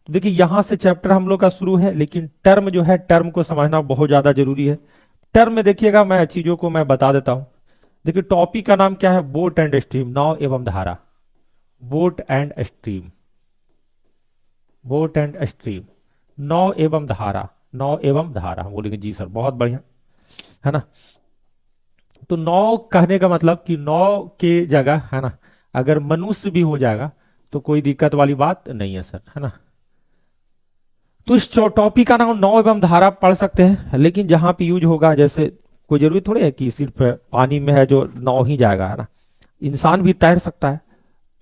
तो देखिए यहां से चैप्टर हम लोग का शुरू है, लेकिन टर्म जो है, टर्म को समझना बहुत ज्यादा जरूरी है। टर्म में देखिएगा, मैं चीजों को मैं बता देता हूं। देखिए टॉपिक का नाम क्या है, बोट एंड स्ट्रीम, नाव एवं धारा। Boat and stream, boat and stream, नाव एवं धारा, नाव एवं धारा। हम बोलेंगे जी सर, बहुत बढ़िया, है ना। तो नाव कहने का मतलब कि नाव के जगह, है ना, अगर मनुष्य भी हो जाएगा तो कोई दिक्कत वाली बात नहीं है सर, है ना। तो इस टॉपिक का नाम नाव एवं धारा पढ़ सकते हैं, लेकिन जहां पे यूज होगा, जैसे कोई जरूरी थोड़ी है कि सिर्फ पानी में है जो नाव ही जाएगा, है ना, इंसान भी तैर सकता है।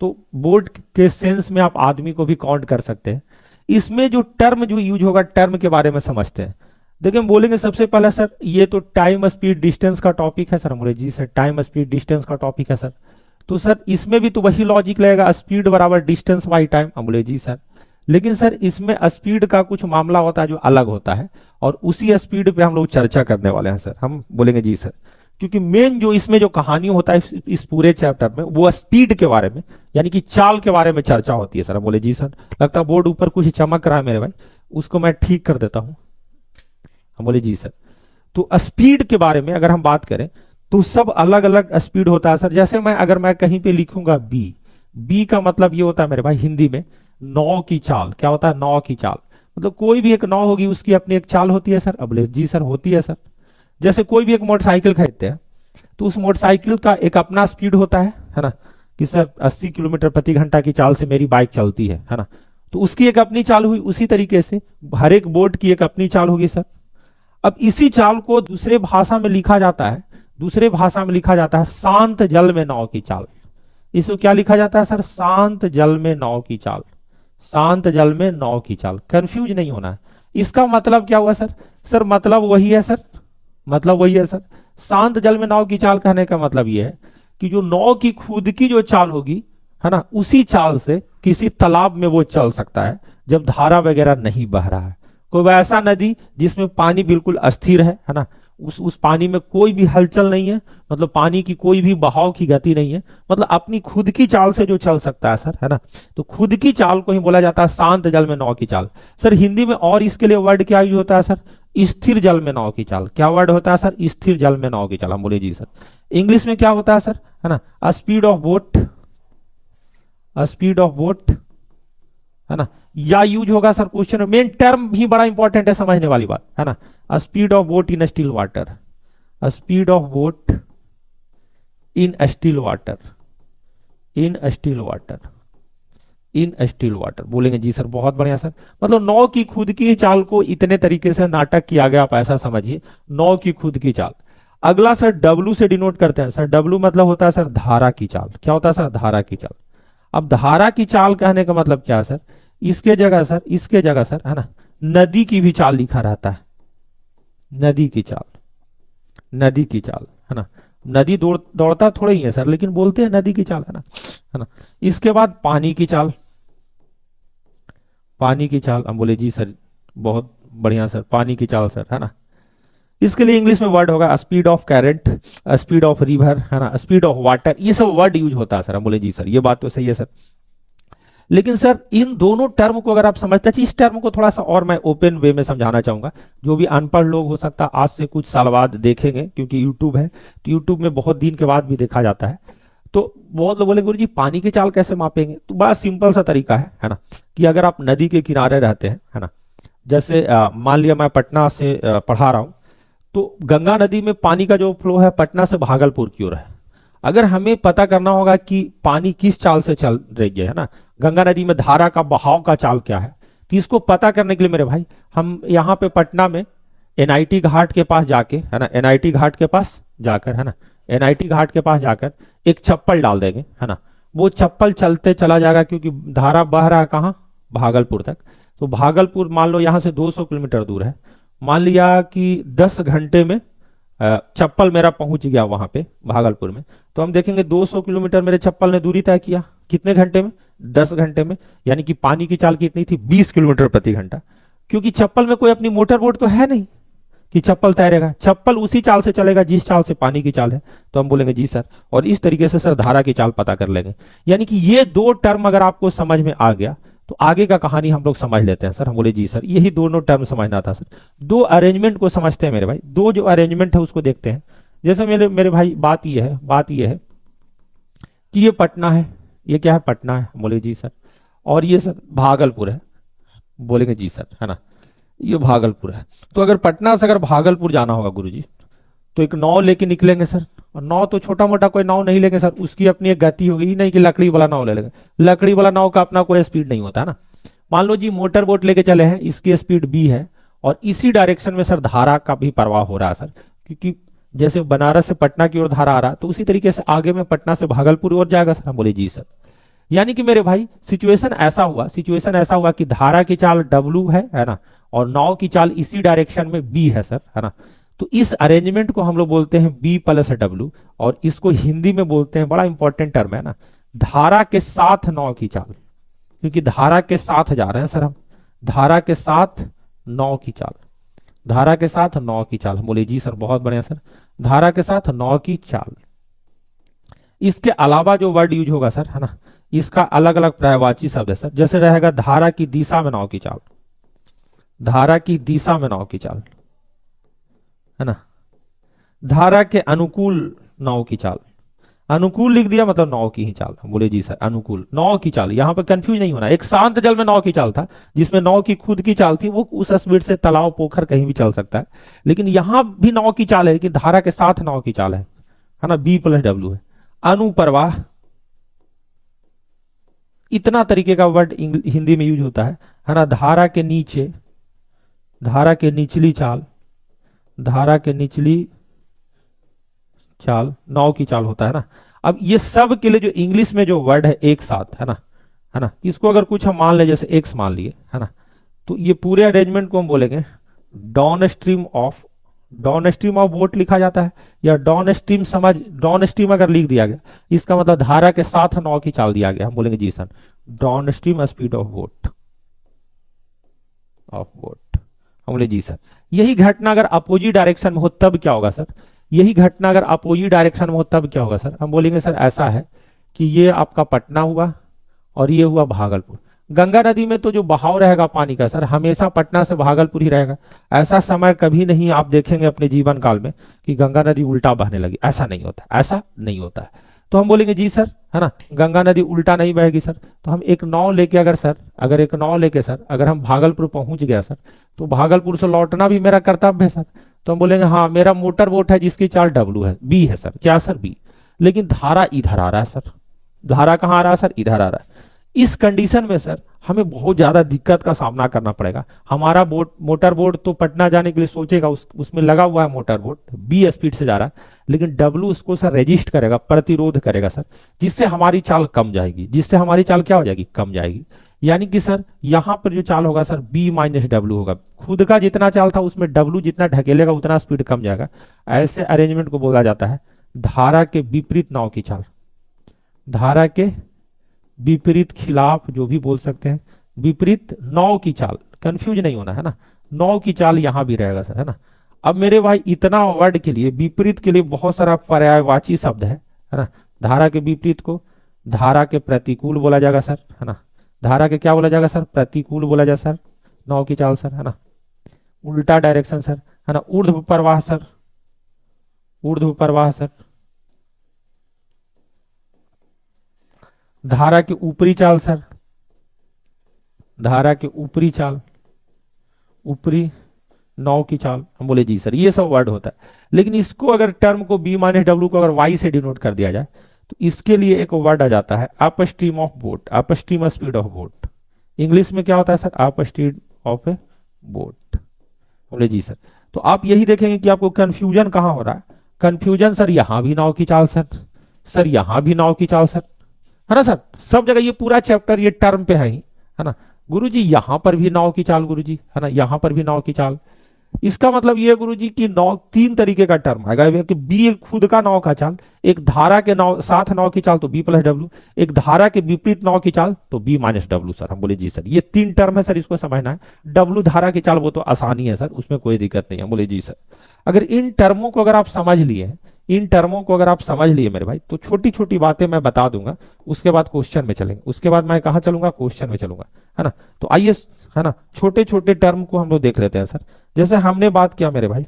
तो बोट के सेंस में आप आदमी को भी काउंट कर सकते हैं। इसमें जो टर्म जो यूज होगा, टर्म के बारे में समझते हैं। देखिए हम बोलेंगे सबसे पहले सर, ये तो टाइम स्पीड डिस्टेंस का टॉपिक है सर। हम बोले जी सर, टाइम स्पीड डिस्टेंस का टॉपिक है सर। तो सर इसमें भी तो वही लॉजिक लगेगा, स्पीड बराबर डिस्टेंस बाई टाइम। हम बोले जी सर, लेकिन सर इसमें स्पीड का कुछ मामला होता है जो अलग होता है, और उसी स्पीड पे हम लोग चर्चा करने वाले हैं सर। हम बोलेंगे जी सर, क्योंकि मेन जो इसमें जो कहानी होता है इस पूरे चैप्टर में, वो स्पीड के बारे में, यानी कि चाल के बारे में चर्चा होती है सर। हम बोले जी सर, लगता है बोर्ड ऊपर कुछ चमक रहा है मेरे भाई, उसको मैं ठीक कर देता हूं। हम बोले जी सर, तो स्पीड के बारे में अगर हम बात करें तो सब अलग अलग स्पीड होता है सर। जैसे अगर मैं कहीं पे लिखूंगा बी, बी का मतलब ये होता है मेरे भाई हिंदी में नाव की चाल। क्या होता है, नाव की चाल, मतलब कोई भी एक नाव होगी उसकी अपनी एक चाल होती है सर। अब बोले जी सर, होती है सर। जैसे कोई भी एक मोटरसाइकिल खरीदते हैं तो उस मोटरसाइकिल का एक अपना स्पीड होता है ना, कि सर 80 किलोमीटर प्रति घंटा की चाल से मेरी बाइक चलती है ना, तो उसकी एक अपनी चाल हुई। उसी तरीके से हर एक बोट की एक अपनी चाल होगी सर। अब इसी चाल को दूसरे भाषा में लिखा जाता है, दूसरे भाषा में लिखा जाता है शांत जल में नाव की चाल। इसको क्या लिखा जाता है सर, शांत जल में नाव की चाल, शांत जल में नाव की चाल। कंफ्यूज नहीं होना है। इसका मतलब क्या हुआ सर, सर मतलब वही है सर, मतलब वही है सर। शांत जल में नाव की चाल कहने का मतलब यह है कि जो नाव की खुद की जो चाल होगी, है ना, उसी चाल से किसी तालाब में वो चल सकता है जब धारा वगैरह नहीं बह रहा है। कोई वैसा नदी जिसमें पानी बिल्कुल अस्थिर है ना, उस पानी में कोई भी हलचल नहीं है, मतलब पानी की कोई भी बहाव की गति नहीं है, मतलब अपनी खुद की चाल से जो चल सकता है सर, है ना, तो खुद की चाल को ही बोला जाता है शांत जल में नाव की चाल। सर हिंदी में और इसके लिए वर्ड क्या यूज होता है सर, स्थिर जल में नाव की चाल। क्या वर्ड होता है सर, स्थिर जल में नाव की चाल। हम बोले जी सर। इंग्लिश में क्या होता है सर, है ना, speed of boat, speed of boat, है ना, या यूज होगा सर क्वेश्चन में। मेन टर्म भी बड़ा इंपॉर्टेंट है, समझने वाली बात है ना। Speed of boat in still water, speed of boat in still water, in still water, in still water. बोलेंगे जी सर, बहुत बढ़िया सर। मतलब नाव की खुद की चाल को इतने तरीके से नाटक किया गया, आप ऐसा समझिए, नाव की खुद की चाल। अगला सर डब्लू से डिनोट करते हैं सर। डब्लू मतलब होता है सर धारा की चाल। क्या होता है सर, धारा की चाल। अब धारा की चाल कहने का मतलब क्या है सर, इसके जगह सर, इसके जगह सर, है ना, नदी की भी चाल लिखा रहता है। नदी की चाल, नदी की चाल, है ना। नदी दौड़ता थोड़ा ही है सर, लेकिन बोलते हैं नदी की चाल, है ना। इसके बाद पानी की चाल, पानी की चाल। हम बोले जी सर, बहुत बढ़िया सर, पानी की चाल सर, है ना। इसके लिए इंग्लिश में वर्ड होगा speed of current, speed of river, है ना, स्पीड ऑफ वाटर। ये सब वर्ड यूज होता है सर। हम बोले जी सर, ये बात तो सही है सर। लेकिन सर इन दोनों टर्म को अगर आप समझते हैं, इस टर्म को थोड़ा सा और मैं ओपन वे में समझाना चाहूंगा। जो भी अनपढ़ लोग हो सकता है आज से कुछ साल बाद देखेंगे, क्योंकि यूट्यूब है, तो यूट्यूब में बहुत दिन के बाद भी देखा जाता है। तो बहुत लोग बोले गुरु जी पानी की चाल कैसे मापेंगे, तो बड़ा सिंपल सा तरीका है ना, कि अगर आप नदी के किनारे रहते हैं, है ना, जैसे मान लिया मैं पटना से पढ़ा रहा हूं, तो गंगा नदी में पानी का जो फ्लो है पटना से भागलपुर की ओर है। अगर हमें पता करना होगा कि पानी किस चाल से चल रही है ना, गंगा नदी में धारा का बहाव का चाल क्या है, तो इसको पता करने के लिए मेरे भाई हम यहाँ पे पटना में एनआईटी घाट के पास जाके, है ना, एनआईटी घाट के पास जाकर, है ना, एनआईटी घाट के पास जाकर एक चप्पल डाल देंगे, है ना। वो चप्पल चलते चला जाएगा, क्योंकि धारा बह रहा है कहाँ, भागलपुर तक। तो भागलपुर मान लो यहाँ से 200 किलोमीटर दूर है। मान लिया कि 10 घंटे में चप्पल मेरा पहुंच गया वहां पे भागलपुर में, तो हम देखेंगे 200 किलोमीटर मेरे चप्पल ने दूरी तय किया कितने घंटे में, 10 घंटे में। यानी कि पानी की चाल कितनी थी, 20 किलोमीटर प्रति घंटा। क्योंकि चप्पल में कोई अपनी मोटर बोट तो है नहीं कि चप्पल तैरेगा, चप्पल उसी चाल से चलेगा जिस चाल से पानी की चाल है। तो हम बोलेंगे जी सर, और इस तरीके से सर धारा की चाल पता कर लेंगे। यानी कि ये दो टर्म अगर आपको समझ में आ गया तो आगे का कहानी हम लोग समझ लेते हैं सर। हम बोले जी सर, यही दोनों टर्म समझना था सर। दो अरेंजमेंट को समझते हैं मेरे भाई, दो जो अरेंजमेंट है उसको देखते हैं। जैसे मेरे मेरे भाई बात ये है कि ये पटना है, ये क्या है, पटना है, बोले जी सर। और ये सर भागलपुर है, बोलेंगे जी सर, है ना, ये भागलपुर है। तो अगर पटना से अगर भागलपुर जाना होगा गुरुजी, तो एक नाव लेके निकलेंगे सर। और नाव तो छोटा मोटा कोई नाव नहीं लेंगे सर, उसकी अपनी एक गति होगी, नहीं कि लकड़ी वाला नाव ले लेंगे। लकड़ी वाला नाव का अपना कोई स्पीड नहीं होता है ना। मान लो जी मोटर बोट लेके चले हैं, इसकी स्पीड बी है, और इसी डायरेक्शन में सर धारा का भी प्रवाह हो रहा है सर, क्योंकि जैसे बनारस से पटना की ओर धारा आ रहा, तो उसी तरीके से आगे में पटना से भागलपुर और जाएगा सर। हम बोले जी सर। यानी कि मेरे भाई सिचुएशन ऐसा हुआ कि धारा की चाल डब्लू है ना, और नाव की चाल इसी डायरेक्शन में बी है सर, है ना। तो इस अरेंजमेंट को हम लोग बोलते हैं बी प्लस डब्लू, और इसको हिंदी में बोलते हैं, बड़ा इंपॉर्टेंट टर्म है ना, धारा के साथ नाव की चाल। क्योंकि धारा के साथ जा रहे हैं सर हम, धारा के साथ नाव की चाल, धारा के साथ नाव की चाल। हम बोले जी सर, बहुत बढ़िया सर, धारा के साथ नाव की चाल। इसके अलावा जो वर्ड यूज होगा सर, है ना, इसका अलग अलग पर्यायवाची शब्द है सर। जैसे रहेगा धारा की दिशा में नाव की चाल, धारा की दिशा में नाव की चाल, है ना। धारा के अनुकूल नाव की चाल, अनुकूल लिख दिया मतलब नाव की ही चाल। बोले जी सर, अनुकूल नाव की चाल, यहां पर कंफ्यूज नहीं होना। एक शांत जल में नाव की चाल था, जिसमें नाव की खुद की चाल थी, वो उस स्पीड से तालाब पोखर कहीं भी चल सकता है। लेकिन यहां भी नाव की चाल है कि धारा के साथ नाव की चाल है ना, बी प्लस डब्ल्यू है। अनुप्रवाह, इतना तरीके का वर्ड हिंदी में यूज होता है ना। धारा के नीचे, धारा के निचली चाल, धारा के निचली चाल नाव की चाल होता है ना। अब ये सब के लिए जो इंग्लिश में जो वर्ड है एक साथ, है ना, इसको अगर कुछ हम मान ले, जैसे एक्स मान लिए, है ना, तो ये पूरे अरेंजमेंट को हम बोलेंगे down stream of, down stream of boat लिखा जाता है, या डाउन स्ट्रीम समझ, डाउन स्ट्रीम अगर लिख दिया गया, इसका मतलब धारा के साथ नाव की चाल दिया गया। हम बोलेंगे जी sir, downstream speed of boat, of boat. हम बोले जी सर। यही घटना अगर अपोजिट डायरेक्शन में हो तब क्या होगा सर, यही घटना अगर अपोजिट डायरेक्शन में हो तब क्या होगा सर। हम बोलेंगे सर ऐसा है कि ये आपका पटना हुआ और ये हुआ भागलपुर। गंगा नदी में तो जो बहाव रहेगा पानी का सर, हमेशा पटना से भागलपुर ही रहेगा। ऐसा समय कभी नहीं आप देखेंगे अपने जीवन काल में कि गंगा नदी उल्टा बहने लगी, ऐसा नहीं होता, ऐसा नहीं होता है। तो हम बोलेंगे जी सर, है ना, गंगा नदी उल्टा नहीं बहेगी सर। तो हम एक नाव लेके अगर सर, अगर एक नाव लेके सर अगर हम भागलपुर पहुंच गया सर, तो भागलपुर से लौटना भी मेरा कर्तव्य है सर। तो हम बोलेंगे हाँ, मेरा मोटर बोट है जिसकी चाल डब्लू है, बी है सर, क्या सर, बी। लेकिन धारा इधर आ रहा है सर, धारा कहाँ आ रहा है सर, इधर आ रहा है। इस कंडीशन में सर हमें बहुत ज्यादा दिक्कत का सामना करना पड़ेगा। हमारा बोट, मोटर बोट तो पटना जाने के लिए सोचेगा, उसमें लगा हुआ है मोटर बोट, बी स्पीड से जा रहा है, लेकिन डब्लू उसको सर रेजिस्ट करेगा, प्रतिरोध करेगा सर, जिससे हमारी चाल कम जाएगी, जिससे हमारी चाल क्या हो जाएगी, कम जाएगी। यानी कि सर यहां पर जो चाल होगा सर बी माइनस डब्ल्यू होगा, खुद का जितना चाल था उसमें डब्ल्यू जितना ढकेलेगा उतना स्पीड कम जाएगा। ऐसे अरेंजमेंट को बोला जाता है धारा के विपरीत नाव की चाल, धारा के विपरीत खिलाफ, जो भी बोल सकते हैं, विपरीत नाव की चाल। कंफ्यूज नहीं होना है ना, नाव की चाल यहां भी रहेगा सर, है ना। अब मेरे भाई इतना वर्ड के लिए, विपरीत के लिए बहुत सारा पर्यायवाची शब्द है ना। धारा के विपरीत को धारा के प्रतिकूल बोला जाएगा सर, है ना। धारा के क्या बोला जाएगा सर, प्रतिकूल बोला जाए सर, नाव की चाल सर, है ना। उल्टा डायरेक्शन सर, है ना। ऊर्ध्व प्रवाह सर, ऊर्ध्व प्रवाह सर। धारा के ऊपरी चाल सर, धारा के ऊपरी चाल, ऊपरी नाव की चाल। हम बोले जी सर, ये सब वर्ड होता है। लेकिन इसको अगर टर्म को बी माइनस डब्ल्यू को अगर वाई से डिनोट कर दिया जाए, तो इसके लिए एक वर्ड आ जाता है up stream of boat, up stream speed of boat. English में क्या होता है sir, up stream of A boat. बोले जी सर। तो आप यही देखेंगे कि आपको कंफ्यूजन कहां हो रहा है, कंफ्यूजन सर यहां भी नाव की चाल सर, सर यहां भी नाव की चाल सर, है ना सर। सब जगह ये पूरा चैप्टर ये टर्म पे है ही, है ना। गुरुजी यहां पर भी नाव की चाल, गुरुजी, है ना, यहां पर भी नाव की चाल। इसका मतलब ये गुरुजी कि नाव तीन तरीके का टर्म आएगा कि बी खुद का नाव का चाल, एक धारा के नाव साथ नाव की चाल तो बी प्लस डब्ल्यू, एक धारा के विपरीत नाव की चाल तो बी माइनस डब्ल्यू सर। हम बोले जी सर, ये तीन टर्म है सर, इसको समझना है। डब्ल्यू धारा की चाल वो तो आसानी है सर, उसमें कोई दिक्कत नहीं है। बोले जी सर। अगर इन टर्मों को अगर आप समझ लिए, इन टर्मों को अगर आप समझ लिए मेरे भाई, तो छोटी छोटी बातें मैं बता दूंगा, उसके बाद क्वेश्चन में चलेंगे, उसके बाद मैं कहाँ चलूंगा, क्वेश्चन में चलूंगा, है ना। तो आइए, है ना, छोटे छोटे टर्म को हम लोग देख लेते हैं सर। जैसे हमने बात किया मेरे भाई,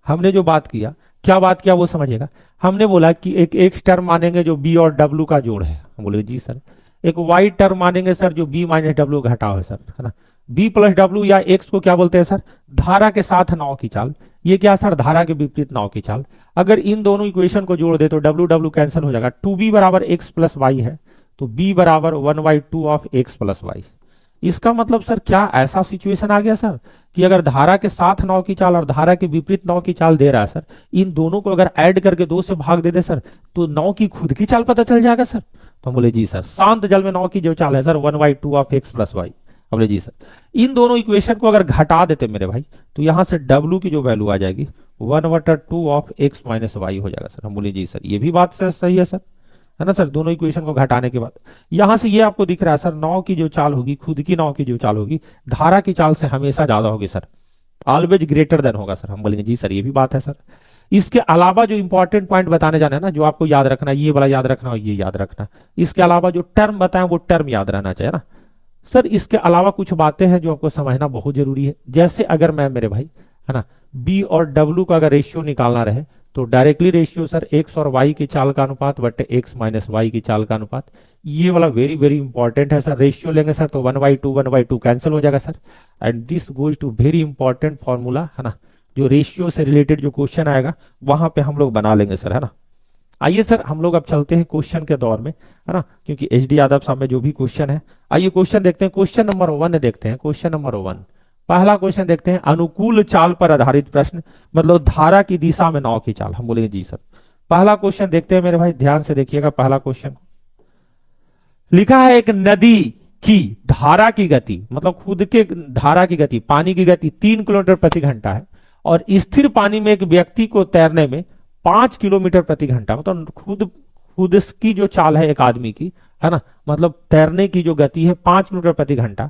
हमने जो बात किया, क्या बात किया वो समझिएगा। हमने बोला कि एक एक्स टर्म मानेंगे जो बी और डब्ल्यू का जोड़ है, हम बोले जी सर। एक वाई टर्म मानेंगे सर जो बी माइनस डब्ल्यू घटाव है सर, है ना। बी प्लस डब्ल्यू या एक्स को क्या बोलते हैं सर, धारा के साथ नाव की चाल। ये क्या सर, धारा के विपरीत नाव की चाल। अगर इन दोनों इक्वेशन को जोड़ दे तो डब्ल्यू डब्ल्यू कैंसिल हो जाएगा। टू बी बराबर एक्स प्लस वाई है, तो बी बराबर 1/2 ऑफ एक्स प्लस वाई। इसका मतलब सर क्या ऐसा सिचुएशन आ गया सर कि अगर धारा के साथ नाव की चाल और धारा के विपरीत नाव की चाल दे रहा है सर, इन दोनों को अगर ऐड करके 2 से भाग दे दे सर, तो नाव की खुद की चाल पता चल जाएगा सर। तो हम बोले जी सर, शांत जल में नाव की जो चाल है sir 1/2 of x plus y. हम बोले जी सर। इन दोनों इक्वेशन को अगर घटा देते मेरे भाई, तो यहां से डब्ल्यू की जो वैल्यू आ जाएगी 1/2 ऑफ एक्स माइनस वाई हो जाएगा सर। हम बोले जी सर, ये भी बात सर सही है सर, है ना सर। दोनों इक्वेशन को घटाने के बाद यहां से ये आपको दिख रहा है सर, नाव की जो चाल होगी, खुद की नाव की जो चाल होगी, धारा की चाल से हमेशा ज्यादा होगी सर, ऑलवेज ग्रेटर देन होगा सर। हम बोलेंगे जी सर, ये भी बात है सर। इसके अलावा जो इंपॉर्टेंट पॉइंट बताने जाना है ना, जो आपको याद रखना है, ये वाला याद रखना और ये याद रखना। इसके अलावा जो टर्म बताएं वो टर्म याद रहना चाहिए ना सर। इसके अलावा कुछ बातें हैं जो आपको समझना बहुत जरूरी है। जैसे अगर मैं मेरे भाई, है ना, बी और डब्ल्यू का अगर रेशियो निकालना रहे, तो डायरेक्टली रेशियो सर एक्स और वाई की चाल का अनुपात बटे एक्स माइनस वाई की चाल का अनुपात। ये वाला वेरी वेरी इंपॉर्टेंट है सर। रेशियो लेंगे सर तो 1/2 कैंसिल हो जाएगा sir. And this goes to very important formula, है ना, जो रेशियो से रिलेटेड जो क्वेश्चन आएगा वहां पे हम लोग बना लेंगे सर, है ना। आइए सर, हम लोग अब चलते हैं क्वेश्चन के दौर में, है ना, क्योंकि एच डी यादव साहब में जो भी क्वेश्चन है, आइए क्वेश्चन देखते हैं। क्वेश्चन नंबर 1 देखते हैं। क्वेश्चन नंबर 1, पहला क्वेश्चन देखते हैं, अनुकूल चाल पर आधारित प्रश्न, मतलब धारा की दिशा में नाव की चाल। हम बोलेंगे जी सर। पहला क्वेश्चन देखते हैं मेरे भाई, ध्यान से देखिएगा। पहला क्वेश्चन लिखा है, एक नदी की धारा की गति, मतलब खुद के धारा की गति, पानी की गति 3 किलोमीटर प्रति घंटा है, और स्थिर पानी में एक व्यक्ति को तैरने में 5 किलोमीटर प्रति घंटा, मतलब खुद खुद की जो चाल है एक आदमी की, है ना, मतलब तैरने की जो गति है 5 किलोमीटर प्रति घंटा,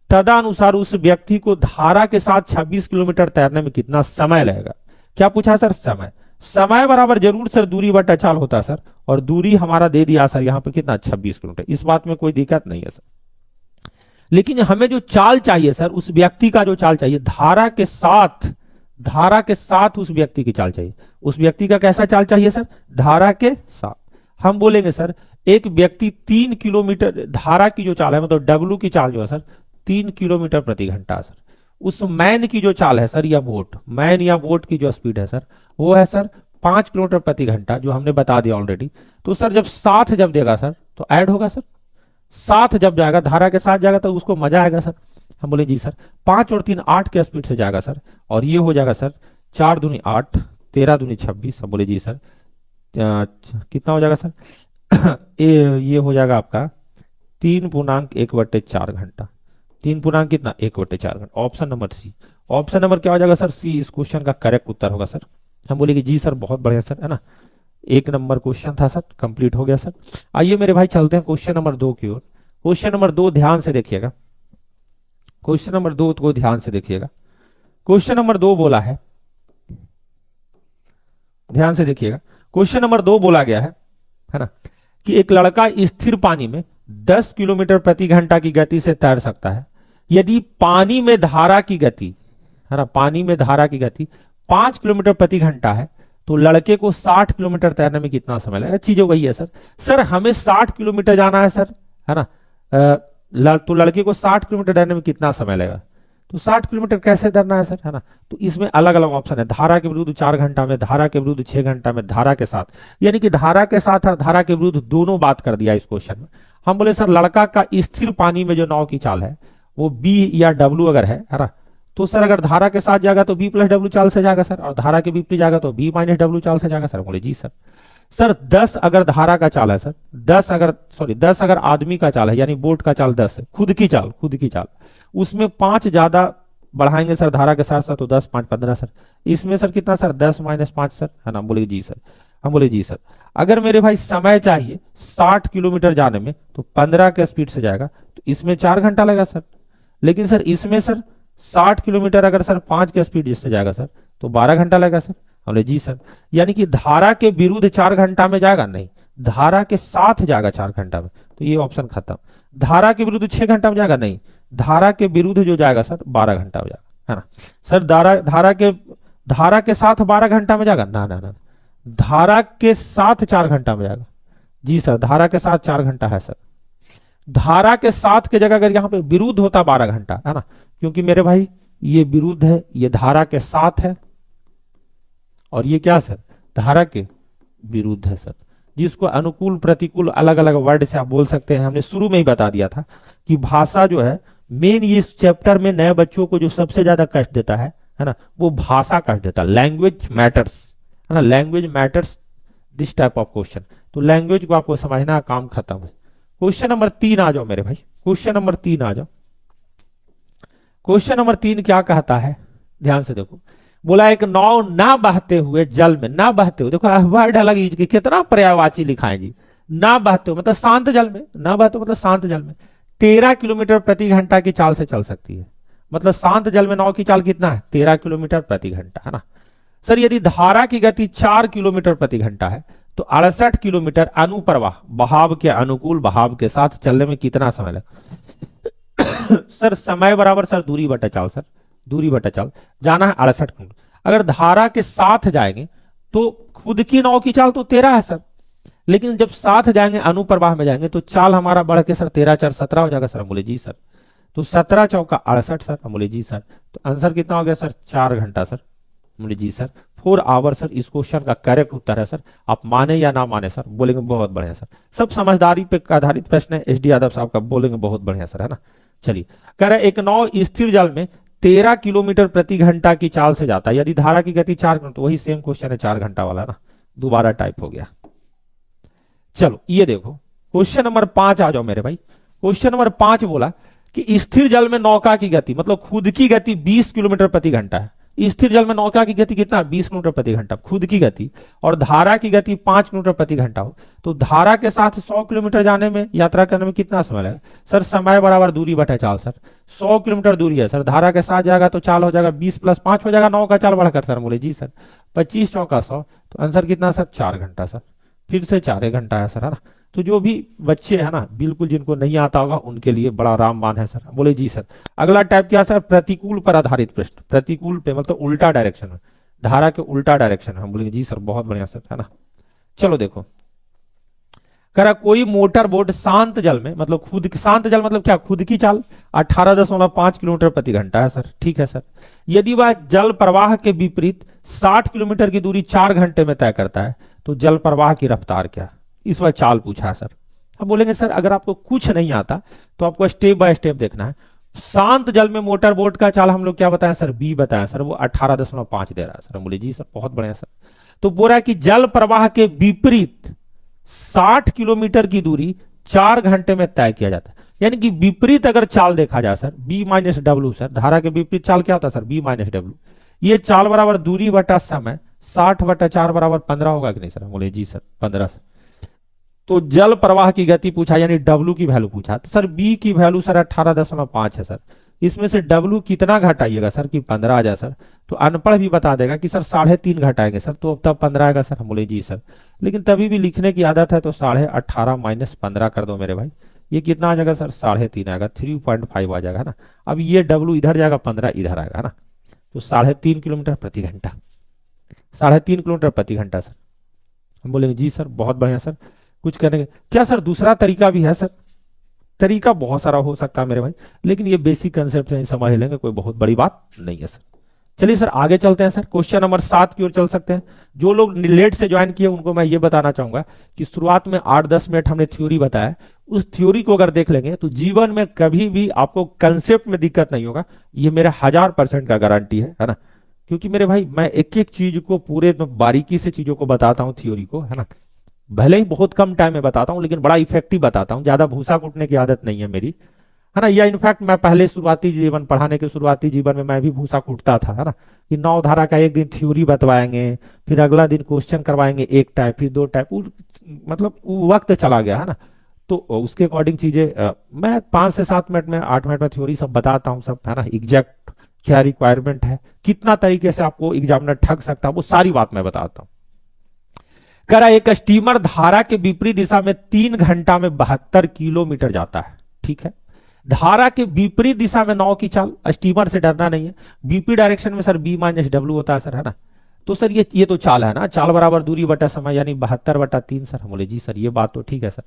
तदनुसार उस व्यक्ति को धारा के साथ 26 किलोमीटर तैरने में कितना समय लगेगा। क्या पूछा सर, समय। समय बराबर जरूर सर दूरी बटा चाल होता है सर, और दूरी हमारा दे दिया सर यहाँ पे कितना, 26 किलोमीटर। इस बात में कोई दिक्कत नहीं है सर। लेकिन हमें जो चाल चाहिए सर, उस व्यक्ति का जो चाल चाहिए, धारा के साथ उस व्यक्ति की चाल चाहिए। उस व्यक्ति का कैसा चाल चाहिए सर, धारा के साथ। हम बोलेंगे सर, एक व्यक्ति 3 किलोमीटर, धारा की जो चाल है, मतलब डब्ल्यू की चाल जो है सर 3 किलोमीटर प्रति घंटा सर। उस मैन की जो चाल है सर, या बोट, मैन या बोट की जो स्पीड है सर, वो है सर 5 किलोमीटर प्रति घंटा, जो हमने बता दिया ऑलरेडी। तो सर जब साथ जब देगा सर, तो ऐड होगा सर। साथ जब जाएगा, धारा के साथ जाएगा, तो उसको मजा आएगा सर। हम बोले जी सर, 5 और 3 8 के स्पीड से जाएगा सर, और ये हो जाएगा सर 4 दूनी 8, 13 दूनी 26। हम बोले जी सर, कितना हो जाएगा सर ये हो जाएगा आपका 3.1/4 घंटा। 3 कितना, 1/4 घंटा। Option number C. Option number क्या हो जाएगा सर, सी इस क्वेश्चन का करेक्ट उत्तर होगा सर। हम बोलेंगे जी सर, बहुत बढ़िया सर, है ना। 1 नंबर क्वेश्चन था सर, कंप्लीट हो गया सर। आइए मेरे भाई चलते हैं क्वेश्चन नंबर 2 की ओर। क्वेश्चन नंबर 2 ध्यान से देखिएगा। क्वेश्चन नंबर 2 को ध्यान से देखिएगा। क्वेश्चन नंबर 2 बोला है, ध्यान से देखिएगा। क्वेश्चन नंबर 2 बोला गया है ना, कि एक लड़का स्थिर पानी में 10 किलोमीटर प्रति घंटा की गति से तैर सकता है यदि पानी में धारा की गति, है ना, पानी में धारा की गति 5 किलोमीटर प्रति घंटा है, तो लड़के को 60 किलोमीटर तैरने में कितना समय लगेगा। चीजें वही है सर। सर हमें 60 किलोमीटर जाना है सर, है ना, तो लड़के को 60 किलोमीटर तैरने में कितना समय लगेगा। तो 60 किलोमीटर कैसे तैरना है सर, है ना। तो इसमें अलग अलग ऑप्शन है, धारा के विरुद्ध 4 घंटा में, धारा के विरुद्ध 6 घंटा में, धारा के साथ, यानी कि धारा के साथ और धारा के विरुद्ध दोनों बात कर दिया इस क्वेश्चन में। हम बोले सर, लड़का का स्थिर पानी में जो नाव की चाल है वो बी या डब्ल्यू अगर है ना, तो सर अगर धारा के साथ जाएगा तो बी प्लस डब्ल्यू चाल से जाएगा सर, और धारा के विपरीत जाएगा तो बी माइनस डब्ल्यू चाल से जाएगा सर। बोले जी सर। सर 10 अगर धारा का चाल है सर, 10 अगर आदमी का चाल है, यानी बोट का चाल 10 है, खुद की चाल, उसमें 5 ज्यादा बढ़ाएंगे सर धारा के साथ साथ, तो 10 5 15 सर। इसमें सर कितना सर, 10 - 5 सर, है ना। बोले जी सर। हम बोले जी सर। अगर मेरे भाई समय चाहिए 60 किलोमीटर जाने में, तो 15 के स्पीड से जाएगा, तो इसमें 4 घंटा लगेगा सर। लेकिन सर इसमें सर 60 किलोमीटर अगर सर 5 के स्पीड जिससे जाएगा सर, तो 12 घंटा लगेगा सर। बोले जी सर। यानी कि धारा के विरुद्ध 4 घंटा में जाएगा, नहीं, धारा के साथ जाएगा 4 घंटा में, तो ये ऑप्शन खत्म। धारा के विरुद्ध 6 घंटा में जाएगा, नहीं, धारा के विरुद्ध जो जाएगा सर 12 घंटा हो जाएगा, है ना सर। धारा के साथ 12 घंटा में जाएगा, ना ना ना, धारा के साथ 4 घंटा में जाएगा। जी सर, धारा के साथ 4 घंटा है सर। धारा के साथ की जगह अगर यहाँ पे विरुद्ध होता 12 घंटा, है ना, क्योंकि मेरे भाई ये विरुद्ध है, ये धारा के साथ है, और ये क्या सर, धारा के विरुद्ध है सर। जिसको अनुकूल प्रतिकूल अलग अलग वर्ड से आप बोल सकते हैं। हमने शुरू में ही बता दिया था कि भाषा जो है मेन, ये चैप्टर में नए बच्चों को जो सबसे ज्यादा कष्ट देता है ना, वो भाषा कष्ट देता है। लैंग्वेज मैटर्स, है ना, language matters this type of question. तो लैंग्वेज को आपको समझना, काम खत्म है। क्वेश्चन नंबर 3 आ जाओ मेरे भाई, क्वेश्चन नंबर 3 आ जाओ। क्वेश्चन नंबर 3 क्या कहता है, ध्यान से देखो। बोला एक नाव ना बहते हुए जल में, ना बहते हुए, देखो वर्ड अलग यूज की, कितना पर्यायवाची लिखा है जी। ना बहते हुए मतलब शांत जल में, ना बहते हुए मतलब शांत जल में 13 किलोमीटर प्रति घंटा की चाल से चल सकती है। मतलब शांत जल में नाव की चाल कितना है, 13 किलोमीटर प्रति घंटा, है ना सर। यदि धारा की गति 4 किलोमीटर प्रति घंटा है तो 68 किलोमीटर अनुप्रवाह, बहाव के अनुकूल बहाव के साथ चलने में कितना समय लगेगा? सर समय बराबर सर दूरी बटा चाल, सर दूरी बटा चाल, जाना है 68 किलोमीटर। अगर धारा के साथ जाएंगे तो खुद की नाव की चाल तो 13 है सर, लेकिन जब साथ जाएंगे अनुप्रवाह में जाएंगे तो चाल हमारा बढ़ के सर 13 4 17 हो जाएगा सर। बोले जी सर। तो 17 चौका 68 सर। बोले जी सर। तो आंसर कितना हो गया सर, 4 घंटा सर। बोले जी सर, 4 आवर सर। इस क्वेश्चन का करेक्ट उत्तर है सर। आप माने या ना माने सर, बोलेंगे बहुत बढ़िया सर। सब समझदारी पे आधारित प्रश्न है, एसडी यादव साहब का, बोलेंगे बहुत बढ़िया सर, है ना। चलिए, कह रहे एक नाव स्थिर जल में 13 किलोमीटर प्रति घंटा की चाल से जाता है, यदि धारा की गति 4 किलोमीटर, तो वही सेम क्वेश्चन है 4 घंटा वाला ना, दोबारा टाइप हो गया। चलो ये देखो क्वेश्चन नंबर 5 आ जाओ मेरे भाई। क्वेश्चन नंबर 5 बोला कि स्थिर जल में नौका की गति, मतलब खुद की गति 20 किलोमीटर प्रति घंटा है। स्थिर जल में नौका की गति कितना, 20 किलोमीटर प्रति घंटा खुद की गति, और धारा की गति 5 किलोमीटर प्रति घंटा हो, तो धारा के साथ 100 किलोमीटर जाने में, यात्रा करने में कितना समय लगेगा? सर समय बराबर दूरी बटा चाल सर। 100 किलोमीटर दूरी है सर, धारा के साथ जाएगा तो चाल हो जाएगा 20 + 5 हो जाएगा, 9 का चाल बढ़कर सर। बोले जी सर। 25 चौका 100, तो आंसर कितना सर, 4 घंटा सर। फिर से 4 घंटा है सर, है ना। तो जो भी बच्चे है ना, बिल्कुल जिनको नहीं आता होगा उनके लिए बड़ा रामबाण है सर। बोले जी सर। अगला टाइप क्या सर, प्रतिकूल पर आधारित प्रश्न। प्रतिकूल पे मतलब उल्टा डायरेक्शन में, धारा के उल्टा डायरेक्शन में। बोले जी सर, बहुत बढ़िया सर, है ना। चलो देखो, कह रहा कोई मोटर बोट शांत जल में, मतलब खुद शांत जल मतलब क्या, खुद की चाल 18.5 किलोमीटर प्रति घंटा है सर। ठीक है सर। यदि वह जल प्रवाह के विपरीत 60 किलोमीटर की दूरी 4 घंटे में तय करता है, तो जल प्रवाह की रफ्तार क्या? इस बार चाल पूछा है सर। अब बोलेंगे सर अगर आपको कुछ नहीं आता तो आपको स्टेप बाय स्टेप देखना है। शांत जल में मोटर बोट का चाल हम लोग क्या बताएं सर, बी बताएं सर, वो 18.5 दे रहा है सर। बोले जी सर, बहुत बढ़िया सर। तो बोल रहा है कि जल प्रवाह के विपरीत 60 किलोमीटर की दूरी 4 घंटे में तय किया जाता है। यानी कि विपरीत अगर चाल देखा जाए sir, B minus W sir, धारा के विपरीत चाल क्या होता है सर, बी माइनस डब्ल्यू। ये चाल बराबर दूरी बटा समय, 60/4 बराबर 15 होगा कि नहीं सर? बोले जी सर, 15 सर। तो जल प्रवाह की गति पूछा, यानी डब्ल्यू की वैल्यू पूछा, तो सर बी की वैल्यू सर 18.5 है सर। इसमें से डब्ल्यू कितना घटाइएगा सर कि 15 आ जाए सर। तो अनपढ़ भी बता देगा कि सर 3.5 घटाएंगे सर, तो तब 15 आएगा सर। बोले जी सर। लेकिन तभी भी लिखने की आदत है, तो 18.5 - 15 कर दो मेरे भाई। ये कितना आ जाएगा सर, 3.5 आएगा, 3.5 आ जाएगा, है ना। अब ये डब्ल्यू इधर जाएगा, 15 इधर आएगा, है ना। तो 3.5 किलोमीटर प्रति घंटा, 3.5 किलोमीटर प्रति घंटा सर। हम बोलेंगे जी सर, बहुत बढ़िया सर। कुछ करेंगे क्या सर, दूसरा तरीका भी है सर? तरीका बहुत सारा हो सकता है मेरे भाई, लेकिन ये बेसिक कंसेप्ट है, समझ लेंगे, कोई बहुत बड़ी बात नहीं है सर। चलिए सर आगे चलते हैं सर, क्वेश्चन नंबर 7 की ओर चल सकते हैं। जो लोग लेट से ज्वाइन किए उनको मैं ये बताना चाहूंगा कि शुरुआत में 8-10 मिनट हमने थ्योरी बताया, उस थ्योरी को अगर देख लेंगे तो जीवन में कभी भी आपको कंसेप्ट में दिक्कत नहीं होगा, ये मेरा 1000% का गारंटी है ना। क्योंकि मेरे भाई मैं एक एक चीज को पूरे बारीकी से चीजों को बताता हूँ, थ्योरी को, है ना। भले ही बहुत कम टाइम में बताता हूं, लेकिन बड़ा इफेक्टिव बताता हूं, ज्यादा भूसा कूटने की आदत नहीं है मेरी, है ना। या इनफैक्ट मैं पहले शुरुआती जीवन, पढ़ाने के शुरुआती जीवन में मैं भी भूसा कूटता था, है ना। कि 9 धारा का एक दिन थ्योरी बतवाएंगे, फिर अगला दिन क्वेश्चन करवाएंगे, 1 टाइप, फिर 2 टाइप, मतलब वक्त चला गया, है ना। तो उसके अकॉर्डिंग चीजें मैं 5 से 7 मिनट में, 8 मिनट में थ्योरी सब बताता हूँ सब, है ना, एग्जैक्ट क्या रिक्वायरमेंट है, कितना तरीके से आपको एग्जामिनर ठग सकता है, वो सारी बात मैं बताता हूं। कह रहा एक स्टीमर धारा के विपरीत दिशा में 3 घंटा में 72 किलोमीटर जाता है। ठीक है, धारा के विपरीत दिशा में नाव की चाल, स्टीमर से डरना नहीं है। बीपी डायरेक्शन में सर बी माइनस डब्ल्यू होता है सर, है ना। तो सर ये तो चाल है ना, चाल बराबर दूरी बटा समय, यानी 72/3 सर। हम बोले जी सर ये बात तो ठीक है सर।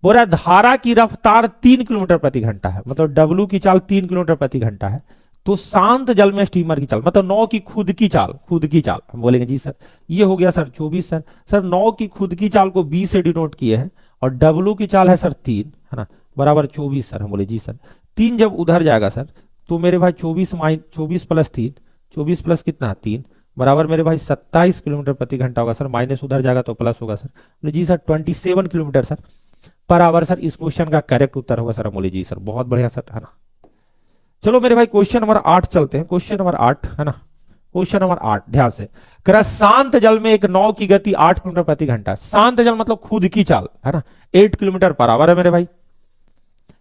बोल रहा धारा की रफ्तार 3 किलोमीटर प्रति घंटा है, मतलब डब्ल्यू की चाल 3 किलोमीटर प्रति घंटा है। तो शांत जल में स्टीमर की चाल, मतलब नाव की खुद की चाल, खुद की चाल हम बोलेंगे जी सर। ये हो गया सर 24 सर। सर नाव की खुद की चाल को बी से डिनोट किए हैं, और डब्ल्यू की चाल है सर 3, है ना, बराबर 24 सर। हम बोले जी सर 3 जब उधर जाएगा सर, तो मेरे भाई 24 प्लस 3, 24 प्लस कितना 3, बराबर मेरे भाई 27 किलोमीटर प्रति घंटा होगा सर। माइनस उधर जाएगा तो प्लस होगा सर। बोले जी sir 27 kilometre sir per hour sir इस क्वेश्चन का करेक्ट उत्तर होगा सर। बोले जी सर बहुत बढ़िया सर, है ना। चलो मेरे भाई क्वेश्चन नंबर 8 चलते हैं। क्वेश्चन नंबर 8, है ना, क्वेश्चन नंबर 8 ध्यान से। कह शांत जल में एक नाव की गति 8 किलोमीटर प्रति घंटा। शांत जल मतलब खुद की चाल, है ना, 8 किलोमीटर पर आवर है मेरे भाई।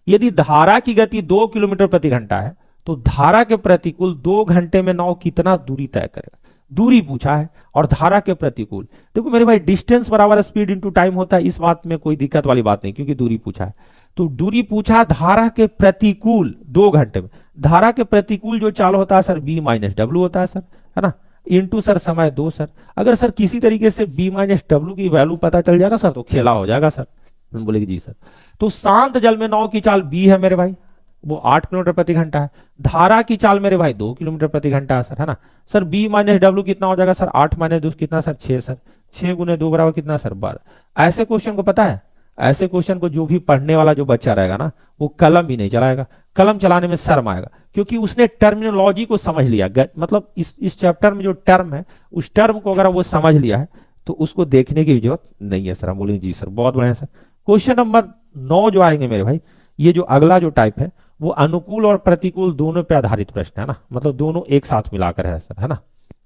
यदि धारा की गति 2 किलोमीटर प्रति घंटा है, तो धारा के प्रतिकूल 2 घंटे में नाव कितना दूरी तय करेगा। दूरी पूछा है और धारा के प्रतिकूल। देखो मेरे भाई डिस्टेंस बराबर स्पीड इनटू टाइम होता है, इस बात में कोई दिक्कत वाली बात नहीं, क्योंकि दूरी पूछा है। तो दूरी पूछा धारा के प्रतिकूल 2 घंटे में। धारा के प्रतिकूल जो चाल होता है सर बी माइनस डब्ल्यू होता है सर, है ना, इंटू सर समय 2 सर। अगर सर किसी तरीके से बी माइनस डब्ल्यू की वैल्यू पता चल जाएगा सर, तो खेला हो जाएगा सर। बोलेगी जी सर। तो शांत जल में नाव की चाल बी है मेरे भाई, वो 8 किलोमीटर प्रति घंटा है। धारा की चाल मेरे भाई 2 किलोमीटर प्रति घंटा है सर, है ना। सर बी माइनस डब्ल्यू कितना हो जाएगा सर, 8 माइनस 2 कितना सर 6 सर। 6 गुने 2 बराबर कितना सर 12। ऐसे क्वेश्चन को पता है, ऐसे क्वेश्चन को जो भी पढ़ने वाला जो बच्चा रहेगा ना, वो कलम भी नहीं चलाएगा। कलम चलाने में शर्म आएगा, क्योंकि उसने टर्मिनोलॉजी को समझ लिया। मतलब इस चैप्टर में जो टर्म है, उस टर्म को अगर वो समझ लिया है, तो उसको देखने की जरूरत नहीं है सर। हम बोलेंगे जी सर बहुत बढ़िया सर। क्वेश्चन नंबर 9 जो आएंगे मेरे भाई, ये जो अगला जो टाइप है, वो अनुकूल और प्रतिकूल दोनों पे आधारित प्रश्न है ना, मतलब दोनों एक साथ मिलाकर है सर, है ना।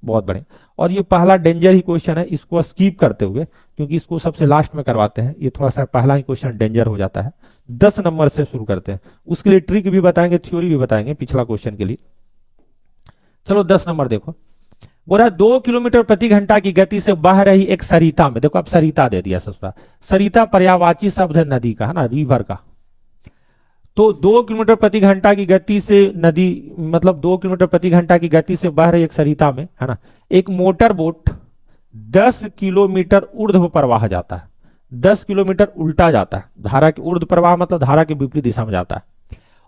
बहुत बढ़िया। और ये पहला डेंजर ही क्वेश्चन है, इसको स्कीप करते हुए, क्योंकि इसको सबसे लास्ट में करवाते हैं। ये थोड़ा सा पहला ही क्वेश्चन डेंजर हो जाता है। 10 नंबर से शुरू करते हैं, उसके लिए ट्रिक भी बताएंगे, थ्योरी भी बताएंगे पिछला क्वेश्चन के लिए। चलो 10 नंबर देखो। बोल रहा 2 किलोमीटर प्रति घंटा की गति से बह रही एक सरिता में, देखो अब सरिता दे दिया ससुरा। सरिता पर्यायवाची शब्द है नदी का, है ना, रिवर का। तो 2 किलोमीटर प्रति घंटा की गति से नदी, मतलब 2 किलोमीटर प्रति घंटा की गति से बह रही एक सरिता में, है ना, एक मोटर बोट 10 किलोमीटर ऊर्ध्व प्रवाह जाता है। 10 किलोमीटर उल्टा जाता है, धारा के ऊर्ध्व प्रवाह मतलब धारा के विपरीत दिशा में जाता है,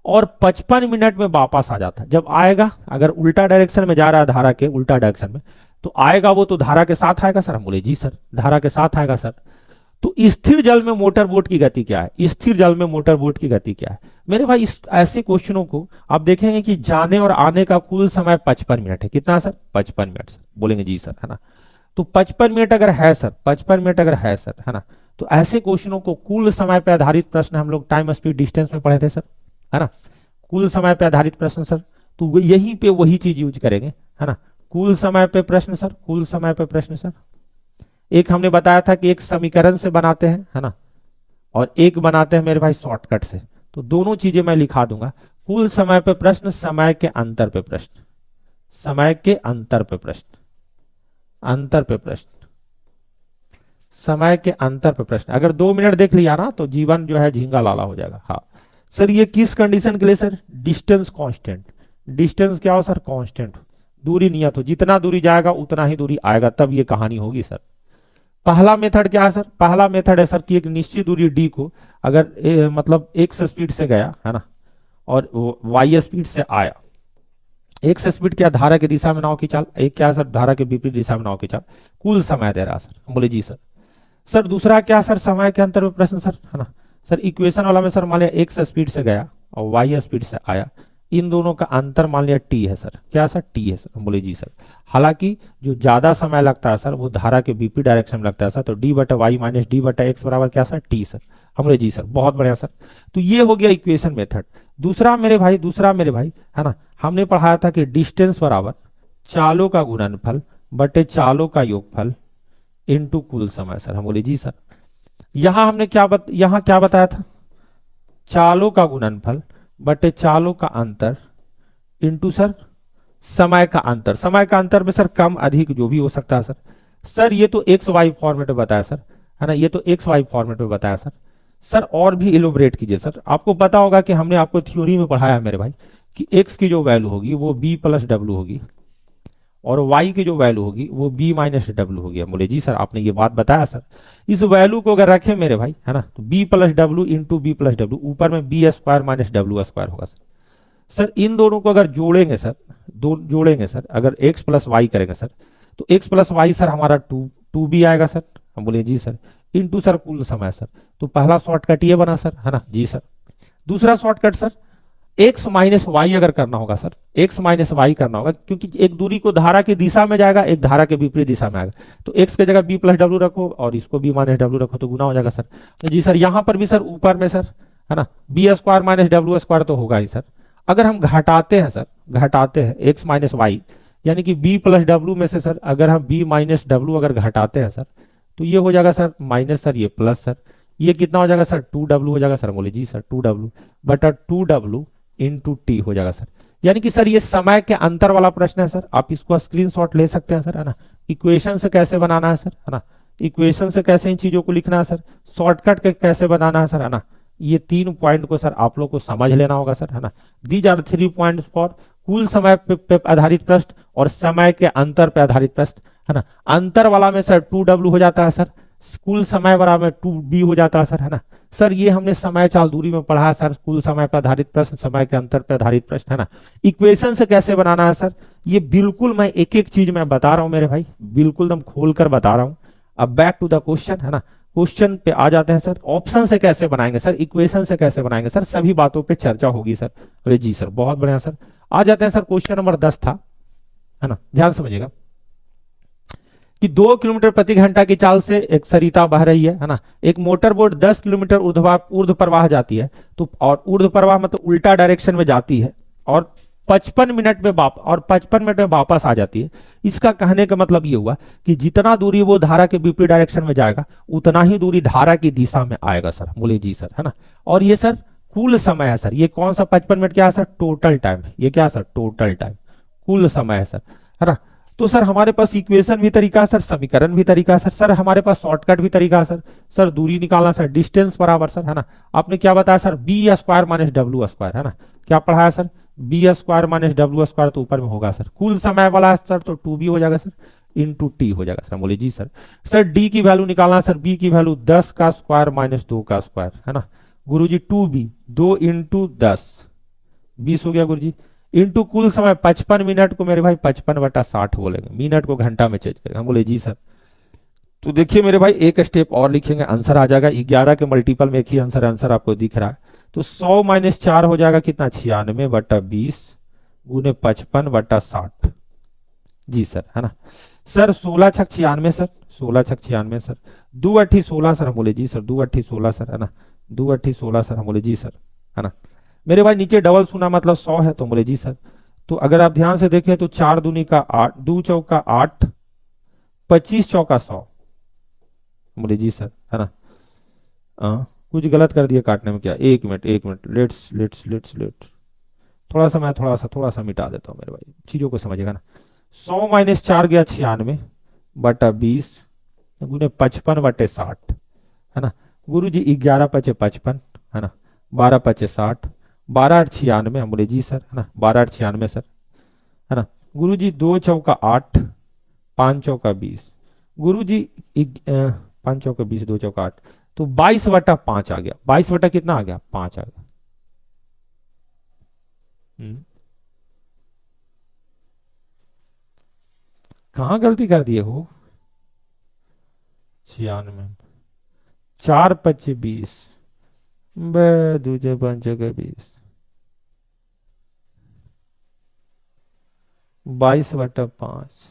और 55 मिनट में वापस आ जाता है। जब आएगा, अगर उल्टा डायरेक्शन में जा रहा है, धारा के उल्टा डायरेक्शन में, तो आएगा वो तो धारा के साथ आएगा सर। हम बोले जी सर धारा के साथ आएगा सर। तो स्थिर जल में मोटर बोट की गति क्या है, स्थिर जल में मोटर बोट की गति क्या है मेरे भाई। इस ऐसे क्वेश्चनों को आप देखेंगे कि जाने और आने का कुल समय 55 मिनट है। कितना सर 55 मिनट सर। बोलेंगे जी सर, है ना। तो 55 मिनट अगर है सर, 55 मिनट अगर है सर, है ना, तो ऐसे क्वेश्चनों को कुल समय पर आधारित प्रश्न हम लोग टाइम स्पीड डिस्टेंस में पढ़े थे सर, है ना। कुल समय पे आधारित प्रश्न सर, तो यहीं पे वही चीज यूज करेंगे, है ना। कुल समय पे प्रश्न सर, कुल समय पे प्रश्न सर। एक हमने बताया था कि एक समीकरण से बनाते हैं, है ना, और एक बनाते हैं मेरे भाई शॉर्टकट से। तो दोनों चीजें मैं लिखा दूंगा। कुल समय पे प्रश्न, समय के अंतर पे प्रश्न, समय के अंतर पे प्रश्न, अंतर पे प्रश्न, समय के अंतर पे प्रश्न। अगर 2 मिनट देख लिया ना, तो जीवन जो है झींगा लाला हो जाएगा। हाँ सर, ये किस कंडीशन के लिए सर, डिस्टेंस कांस्टेंट। डिस्टेंस क्या हो सर, कांस्टेंट, दूरी नियत हो, जितना दूरी जाएगा उतना ही दूरी आएगा, तब ये कहानी होगी सर। पहला मेथड क्या है सर, पहला मेथड है सर कि एक निश्चित दूरी डी को अगर मतलब एक्स स्पीड से गया, है ना, और वाई स्पीड से आया। एक्स स्पीड क्या, धारा की दिशा में नाव की चाल, एक क्या है सर, धारा के विपरीत दिशा में नाव की चाल। कुल समय दे रहा सर। हम बोले जी सर। सर दूसरा क्या सर, समय के अंतर में प्रश्न सर, है ना। सर इक्वेशन वाला में सर मान लिया एक्स स्पीड से गया और वाई स्पीड से आया, इन दोनों का अंतर मान लिया टी है सर। क्या सर, टी है सर। हम बोले जी सर। हालांकि जो ज्यादा समय लगता है सर, वो धारा के विपरीत डायरेक्शन में लगता है सर। तो डी बटा वाई माइनस डी बटा एक्स बराबर क्या सर, टी सर। हम बोले जी सर बहुत बढ़िया सर। तो ये हो गया इक्वेशन मेथड। दूसरा मेरे भाई, है ना, हमने पढ़ाया था कि डिस्टेंस बराबर चालों का गुणनफल बटे चालों का योगफल इनटू कुल समय सर। हम बोले जी सर। यहां हमने यहां क्या बताया था, चालों का गुणनफल बटे चालों का अंतर इंटू सर समय का अंतर, समय का अंतर में सर कम अधिक जो भी हो सकता है सर। सर ये तो एक्स वाई फॉर्मेट में बताया सर, है ना, ये तो एक्स वाई फॉर्मेट में बताया सर। सर और भी इलोबरेट कीजिए सर। आपको पता होगा कि हमने आपको थ्योरी में पढ़ाया है मेरे भाई कि एक्स की जो वैल्यू होगी वो बी प्लस डब्ल्यू होगी और वाई की जो वैल्यू होगी वो बी माइनस डब्ल्यू होगी। बोले जी सर आपने ये बात बताया सर। इस वैल्यू को अगर रखें मेरे भाई, है ना, तो B plus W into B plus W, ऊपर में B square minus W square होगा सर। सर इन दोनों को अगर जोड़ेंगे सर, दो जोड़ेंगे सर, अगर एक्स प्लस वाई करेंगे सर, तो एक्स प्लस वाई सर हमारा टू बी आएगा सर। हम बोले जी सर, इंटू सर कुल समय सर। तो पहला शॉर्टकट ये बना सर, है ना जी सर। दूसरा shortcut sir, x minus y अगर करना होगा सर, एक्स माइनस वाई करना होगा, क्योंकि एक दूरी को धारा की दिशा में जाएगा, एक धारा के विपरीत दिशा में आएगा। तो एक्स की जगह बी प्लस डब्ल्यू रखो और इसको बी माइनस डब्ल्यू रखो तो गुना हो जाएगा सर। तो जी सर यहां पर भी सर ऊपर में सर, है ना, B square minus W square तो होगा ही सर। अगर हम घटाते हैं सर, घटाते हैं एक्स माइनस वाई, यानी कि बी प्लस डब्ल्यू में से सर अगर हम बी माइनस डब्ल्यू अगर घटाते हैं सर, तो ये हो जाएगा सर माइनस सर ये प्लस सर। ये कितना हो जाएगा सर, टू डब्ल्यू हो जाएगा सर। बोले जी सर टू डब्ल्यू बटा टू डब्ल्यू इंटू टी हो जाएगा सर। यानी कि सर ये समय के अंतर वाला प्रश्न है सर। आप इसको स्क्रीनशॉट ले सकते हैं सर, है ना। इक्वेशन से कैसे बनाना है सर, है ना, इक्वेशन से कैसे इन चीजों को लिखना है सर, शॉर्टकट के कैसे बनाना है सर, है ना। ये 3 पॉइंट को सर आप लोग को समझ लेना होगा सर, है ना। दीज आर 3 पॉइंट्स फॉर कुल समय पे आधारित प्रश्न और समय के अंतर पे आधारित प्रश्न, है ना। अंतर वाला में सर 2W हो जाता है सर, कुल समय बराबर 2B हो जाता है सर, है ना। सर ये हमने समय चाल दूरी में पढ़ा है सर, कुल समय पर आधारित प्रश्न, समय के अंतर पर आधारित प्रश्न, है ना। इक्वेशन से कैसे बनाना है सर, ये बिल्कुल मैं एक एक चीज मैं बता रहा हूं मेरे भाई, बिल्कुल एकदम खोल कर बता रहा हूं। अब बैक टू द क्वेश्चन, है ना। क्वेश्चन पे आ जाते हैं सर। ऑप्शन से कैसे बनाएंगे सर, इक्वेशन से कैसे बनाएंगे सर, सभी बातों पे चर्चा होगी सर। अरे जी सर बहुत बढ़िया सर। आ जाते हैं सर, क्वेश्चन नंबर 10 था, है ना, ध्यान समझिएगा कि 2 किलोमीटर प्रति घंटा की चाल से एक सरिता बह रही है ना। एक मोटर बोट 10 किलोमीटर ऊर्ध्व प्रवाह जाती है, तो और ऊर्ध्व प्रवाह मतलब उल्टा डायरेक्शन में जाती है और 55 मिनट में 55 मिनट में वापस आ जाती है। इसका कहने का मतलब ये हुआ कि जितना दूरी वो धारा के विपरीत डायरेक्शन में जाएगा उतना ही दूरी धारा की दिशा में आएगा सर। बोले जी सर, है ना। और ये सर कुल समय है सर। ये कौन सा 55 मिनट क्या है सर, टोटल टाइम है। ये क्या है सर, टोटल टाइम, कुल समय है सर, है ना। तो सर हमारे पास इक्वेशन भी तरीका है सर, समीकरण भी तरीका है सर। सर हमारे पास शॉर्टकट भी तरीका है सर। सर दूरी निकालना सर, डिस्टेंस बराबर सर, है ना। आपने क्या बताया sir, B square minus W square, है ना। क्या पढ़ाया sir, B square minus W square तो ऊपर में होगा सर। कुल समय वाला है सर तो 2b हो जाएगा सर, इंटू टी हो जाएगा सर। बोले जी सर। सर डी की वैल्यू निकालना सर, बी की वैल्यू 10 का स्क्वायर माइनस 2 का स्क्वायर, है ना। गुरुजी 2b 2 इंटू 10 20 हो गया गुरुजी, इंटू कुल समय 55 मिनट को मेरे भाई 55/60 बोलेंगे, मिनट को घंटा में चेंज करेंगे। हम बोले जी सर। तो देखिए मेरे भाई एक स्टेप और लिखेंगे, आंसर आ जाएगा 11 के मल्टीपल में एक ही आंसर, आंसर आपको दिख रहा है। तो 100 माइनस 4 हो जाएगा कितना, 96/20 गुने 55/60। जी सर, है ना। सर 16 छक 96 सर, 16 छक 96 सर, 2 अट्ठी 16 सर। हम बोले जी सर, 2 अट्ठी 16 सर, है ना, 2 अट्ठी 16 सर। हम बोले जी सर, है ना। मेरे भाई नीचे डबल सुना मतलब 100 है तो बोले जी सर। तो अगर आप ध्यान से देखें तो 4 दूनी का 8, 2 चौका 8, 25 चौका 100। बोले जी सर, है ना। कुछ गलत कर दिया काटने में क्या, एक मिनट एक मिनट, लेट्स थोड़ा सा मिटा देता हूँ मेरे भाई, चीजों को समझेगा ना। 100 माइनस 4 गया 96/20 गुने 55/60, है ना। गुरु जी 11 पचे 55, है ना, 12 पचे 60, 12 8 96। हम बोले जी सर, है ना, 12 8 96 सर, है ना। गुरु जी 2 चौका 8, 5 चौका 20, गुरु जी 5 चौका 20, 2 चौका 8, तो 22/5 आ गया। 22 बटा कितना आ गया, 5 आ गया। कहाँ गलती कर दिए हो, 96, 4 पच्चे 20, दूजे 5 जगह 20, 22/5।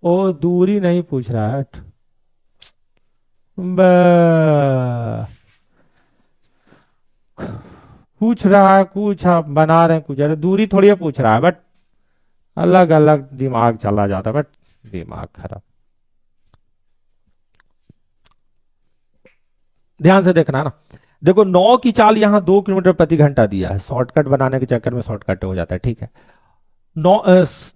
ओ दूरी नहीं पूछ रहा है, पूछ रहा है कुछ, आप बना रहे हैं कुछ, अरे दूरी थोड़ी पूछ रहा है, बट अलग अलग दिमाग चला जाता है, बट दिमाग खराब। ध्यान से देखना ना, देखो 9 की चाल यहाँ 2 किलोमीटर प्रति घंटा दिया है, शॉर्टकट बनाने के चक्कर में शॉर्टकट हो जाता है, ठीक है। नौ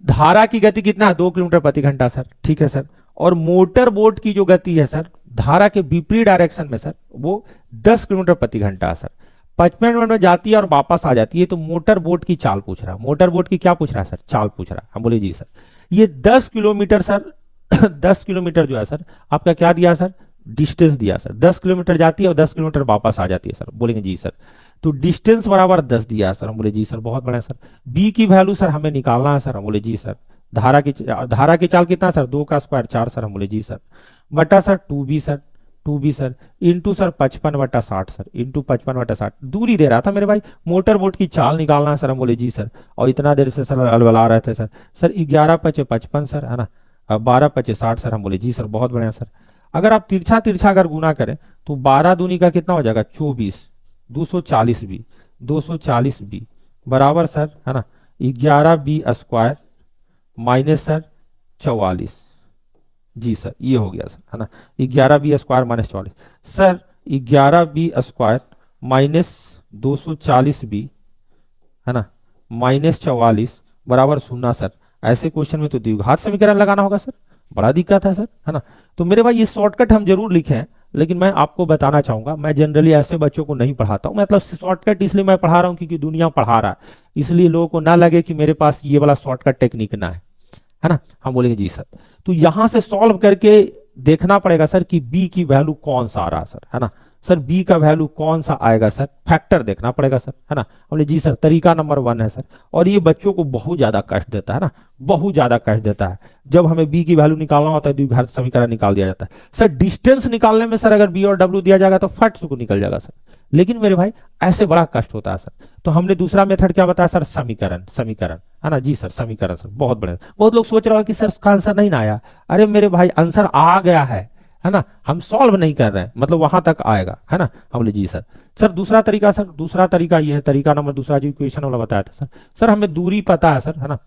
धारा की गति कितना है, 2 किलोमीटर प्रति घंटा सर, ठीक है सर। और मोटर बोट की जो गति है सर, धारा के विपरीत डायरेक्शन में सर, वो 10 किलोमीटर प्रति घंटा है सर। 55 मिनट में जाती है और वापस आ जाती है। तो मोटर बोट की चाल पूछ रहा है, मोटर बोट की क्या पूछ रहा है सर, चाल पूछ रहा है। हम बोले जी सर, ये 10 किलोमीटर सर 10 किलोमीटर जो है सर आपका क्या दिया सर, डिस्टेंस दिया सर। 10 किलोमीटर जाती है और 10 किलोमीटर वापस आ जाती है सर। बोलेंगे जी सर, तो डिस्टेंस बराबर 10 दिया है सर। हम बोले जी सर, बहुत बढ़िया सर। बी की वैल्यू सर हमें निकालना है सर। हम बोले जी सर, धारा की चाल कितना सर, 2 का स्क्वायर 4 सर। हम बोले जी सर, बटा sir 2b sir, 2b sir into sir 55/60 sir, into 55/60। दूरी दे रहा था मेरे भाई, मोटर बोट की चाल निकालना है सर। हम बोले जी सर, और इतना देर से सर अलबला रहे थे सर। सर 11 पचे 55 सर, है ना, 12 पचे 60 सर। हम बोले जी सर, बहुत बढ़िया सर। अगर आप तिरछा तिरछा अगर गुना करें तो 12 दूनी का कितना हो जाएगा, 24, 240b, 240b बराबर सर, है ना, 11b स्क्वायर माइनस सर 44। जी सर, ये हो गया सर, है ना, 11b square minus 44 sir, 11b square minus 240b, है ना, माइनस 44 बराबर 0 सर। ऐसे क्वेश्चन में तो द्विघात समीकरण लगाना होगा सर, बड़ा दिक्कत है सर, है ना। तो मेरे भाई ये शॉर्टकट हम जरूर लिखे हैं, लेकिन मैं आपको बताना चाहूंगा, मैं जनरली ऐसे बच्चों को नहीं पढ़ाता हूं। मतलब शॉर्टकट इसलिए मैं पढ़ा रहा हूं क्योंकि दुनिया पढ़ा रहा है, इसलिए लोगों को ना लगे कि मेरे पास ये वाला शॉर्टकट टेक्निक ना है ना। हम बोलेंगे जी सर, तो यहां से सॉल्व करके देखना पड़ेगा सर कि बी की वैल्यू कौन सा आ रहा सर, है ना। सर बी का वैल्यू कौन सा आएगा सर, फैक्टर देखना पड़ेगा सर, है ना। हमने जी सर, तरीका नंबर 1 है सर। और ये बच्चों को बहुत ज्यादा कष्ट देता है ना, बहुत ज्यादा कष्ट देता है। जब हमें बी की वैल्यू निकालना होता है द्विघात समीकरण निकाल दिया जाता है सर। डिस्टेंस निकालने में सर अगर बी और डब्ल्यू दिया जाएगा तो फट से को निकल जाएगा सर, लेकिन मेरे भाई ऐसे बड़ा कष्ट होता है सर। तो हमने दूसरा मेथड क्या बताया सर, समीकरण, समीकरण, है ना जी सर, समीकरण सर, बहुत बढ़िया। बहुत लोग सोच रहे हो कि सर उसका आंसर नहीं ना आया। अरे मेरे भाई आंसर आ गया है ना, हम सॉल्व नहीं कर रहे हैं, मतलब वहां तक आएगा, है ना। हम बोले जी सर। सर दूसरा तरीका सर, दूसरा तरीका ये है, तरीका नंबर दूसरा जो इक्वेशन वाला बताया था सर। सर हमें दूरी पता है सर, है ना,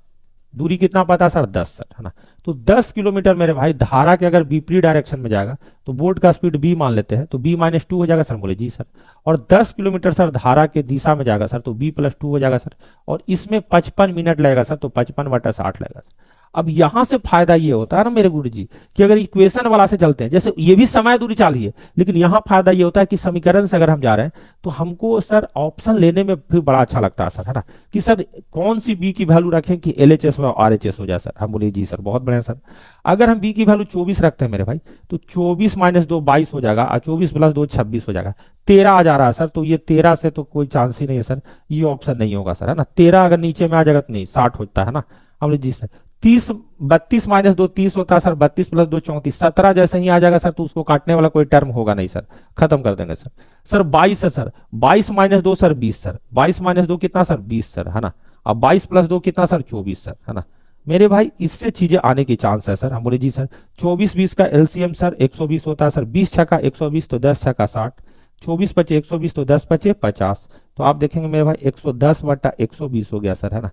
दूरी कितना पता है सर, 10 सर, है ना। तो 10 किलोमीटर मेरे भाई धारा के अगर विपरीत डायरेक्शन में जाएगा तो बोट का स्पीड b मान लेते हैं, तो b-2 हो जाएगा सर। बोले जी सर। और 10 किलोमीटर सर धारा के दिशा में जाएगा सर, तो b+2 हो जाएगा सर। और इसमें 55 मिनट लगेगा सर, तो 55/60 लगेगा सर। अब यहां से फायदा ये होता है ना मेरे गुरु जी, कि अगर इक्वेशन वाला से चलते हैं, जैसे ये भी समय दूरी चाल ही है, लेकिन यहां फायदा ये होता है कि समीकरण से अगर हम जा रहे हैं तो हमको सर ऑप्शन लेने में भी बड़ा अच्छा लगता है सर, है ना, कि सर कौन सी बी की वैल्यू रखें कि एलएचएस और आरएचएस हो जाए सर। हम बोलिए जी सर, बहुत बढ़िया सर। अगर हम बी की वैल्यू 24 रखते हैं मेरे भाई, तो 24 - 2 22 हो जाएगा, और 24 + 2 26 हो जाएगा। 13 आ जा रहा है सर, तो ये 13 से तो कोई चांस ही नहीं है सर, ये ऑप्शन नहीं होगा सर, है ना। 13 अगर नीचे में आ जाएगा तो नहीं, 60 होता है ना। हम बोले जी सर। 32 - 2 30 होता है सर, 32 + 2 34, 17 जैसे ही आ जाएगा सर, तो उसको काटने वाला कोई टर्म होगा नहीं सर, खत्म कर देंगे सर। सर 22 है सर, 22 - 2 सर 20 सर, 22 - 2 कितना सर, 20 सर, है ना। अब 22 + 2 कितना सर, 24 सर, है ना। मेरे भाई इससे चीजें आने की चांस है सर। हम बोले जी सर, 24 20 का एलसीएम सर 120 होता है सर, 20 छक्का 120 तो 10 छक्का 60, 24 पचे 120 तो 10 पचे 50। तो आप देखेंगे मेरे भाई 110/120 हो गया सर, है ना।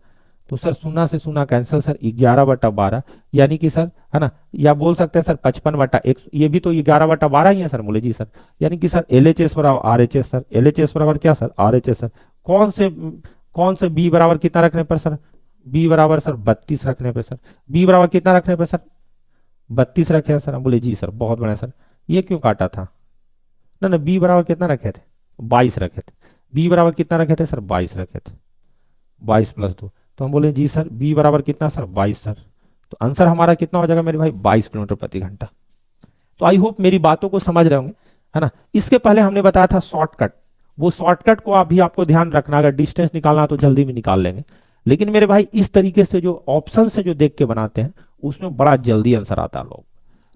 तो सर 0 से 0 कैंसिल सर, 11/12, यानी कि सर, है ना, या बोल सकते हैं सर 55/100, ये भी तो 11/12 ही है सर। बोले जी सर, यानी कि सर एलएचएस बराबर आरएचएस सर, एलएचएस बराबर क्या सर, आरएचएस सर। कौन से बी बराबर कितना रखने पर सर, बी बराबर सर 32 रखने पे सर, बी बराबर कितना रखने पे सर, 32 रखे हैं सर। हम बोले जी सर, बहुत बढ़िया सर। ये क्यों काटा था, ना ना, बी बराबर कितना रखे थे, 22 रखे थे। बी बराबर कितना रखे थे सर, 22 रखे थे, 22 + 2। तो हम बोले जी सर, बी बराबर कितना सर, 22 सर। तो आंसर हमारा कितना हो जाएगा मेरे भाई, 22 किलोमीटर प्रति घंटा। तो आई होप मेरी बातों को समझ रहे होंगे, है ना। इसके पहले हमने बताया था शॉर्टकट, वो शॉर्टकट को अभी आपको ध्यान रखना, अगर डिस्टेंस निकालना तो जल्दी में निकाल लेंगे, लेकिन मेरे भाई इस तरीके से जो ऑप्शन से जो देख के बनाते हैं उसमें बड़ा जल्दी आंसर आता है लोग।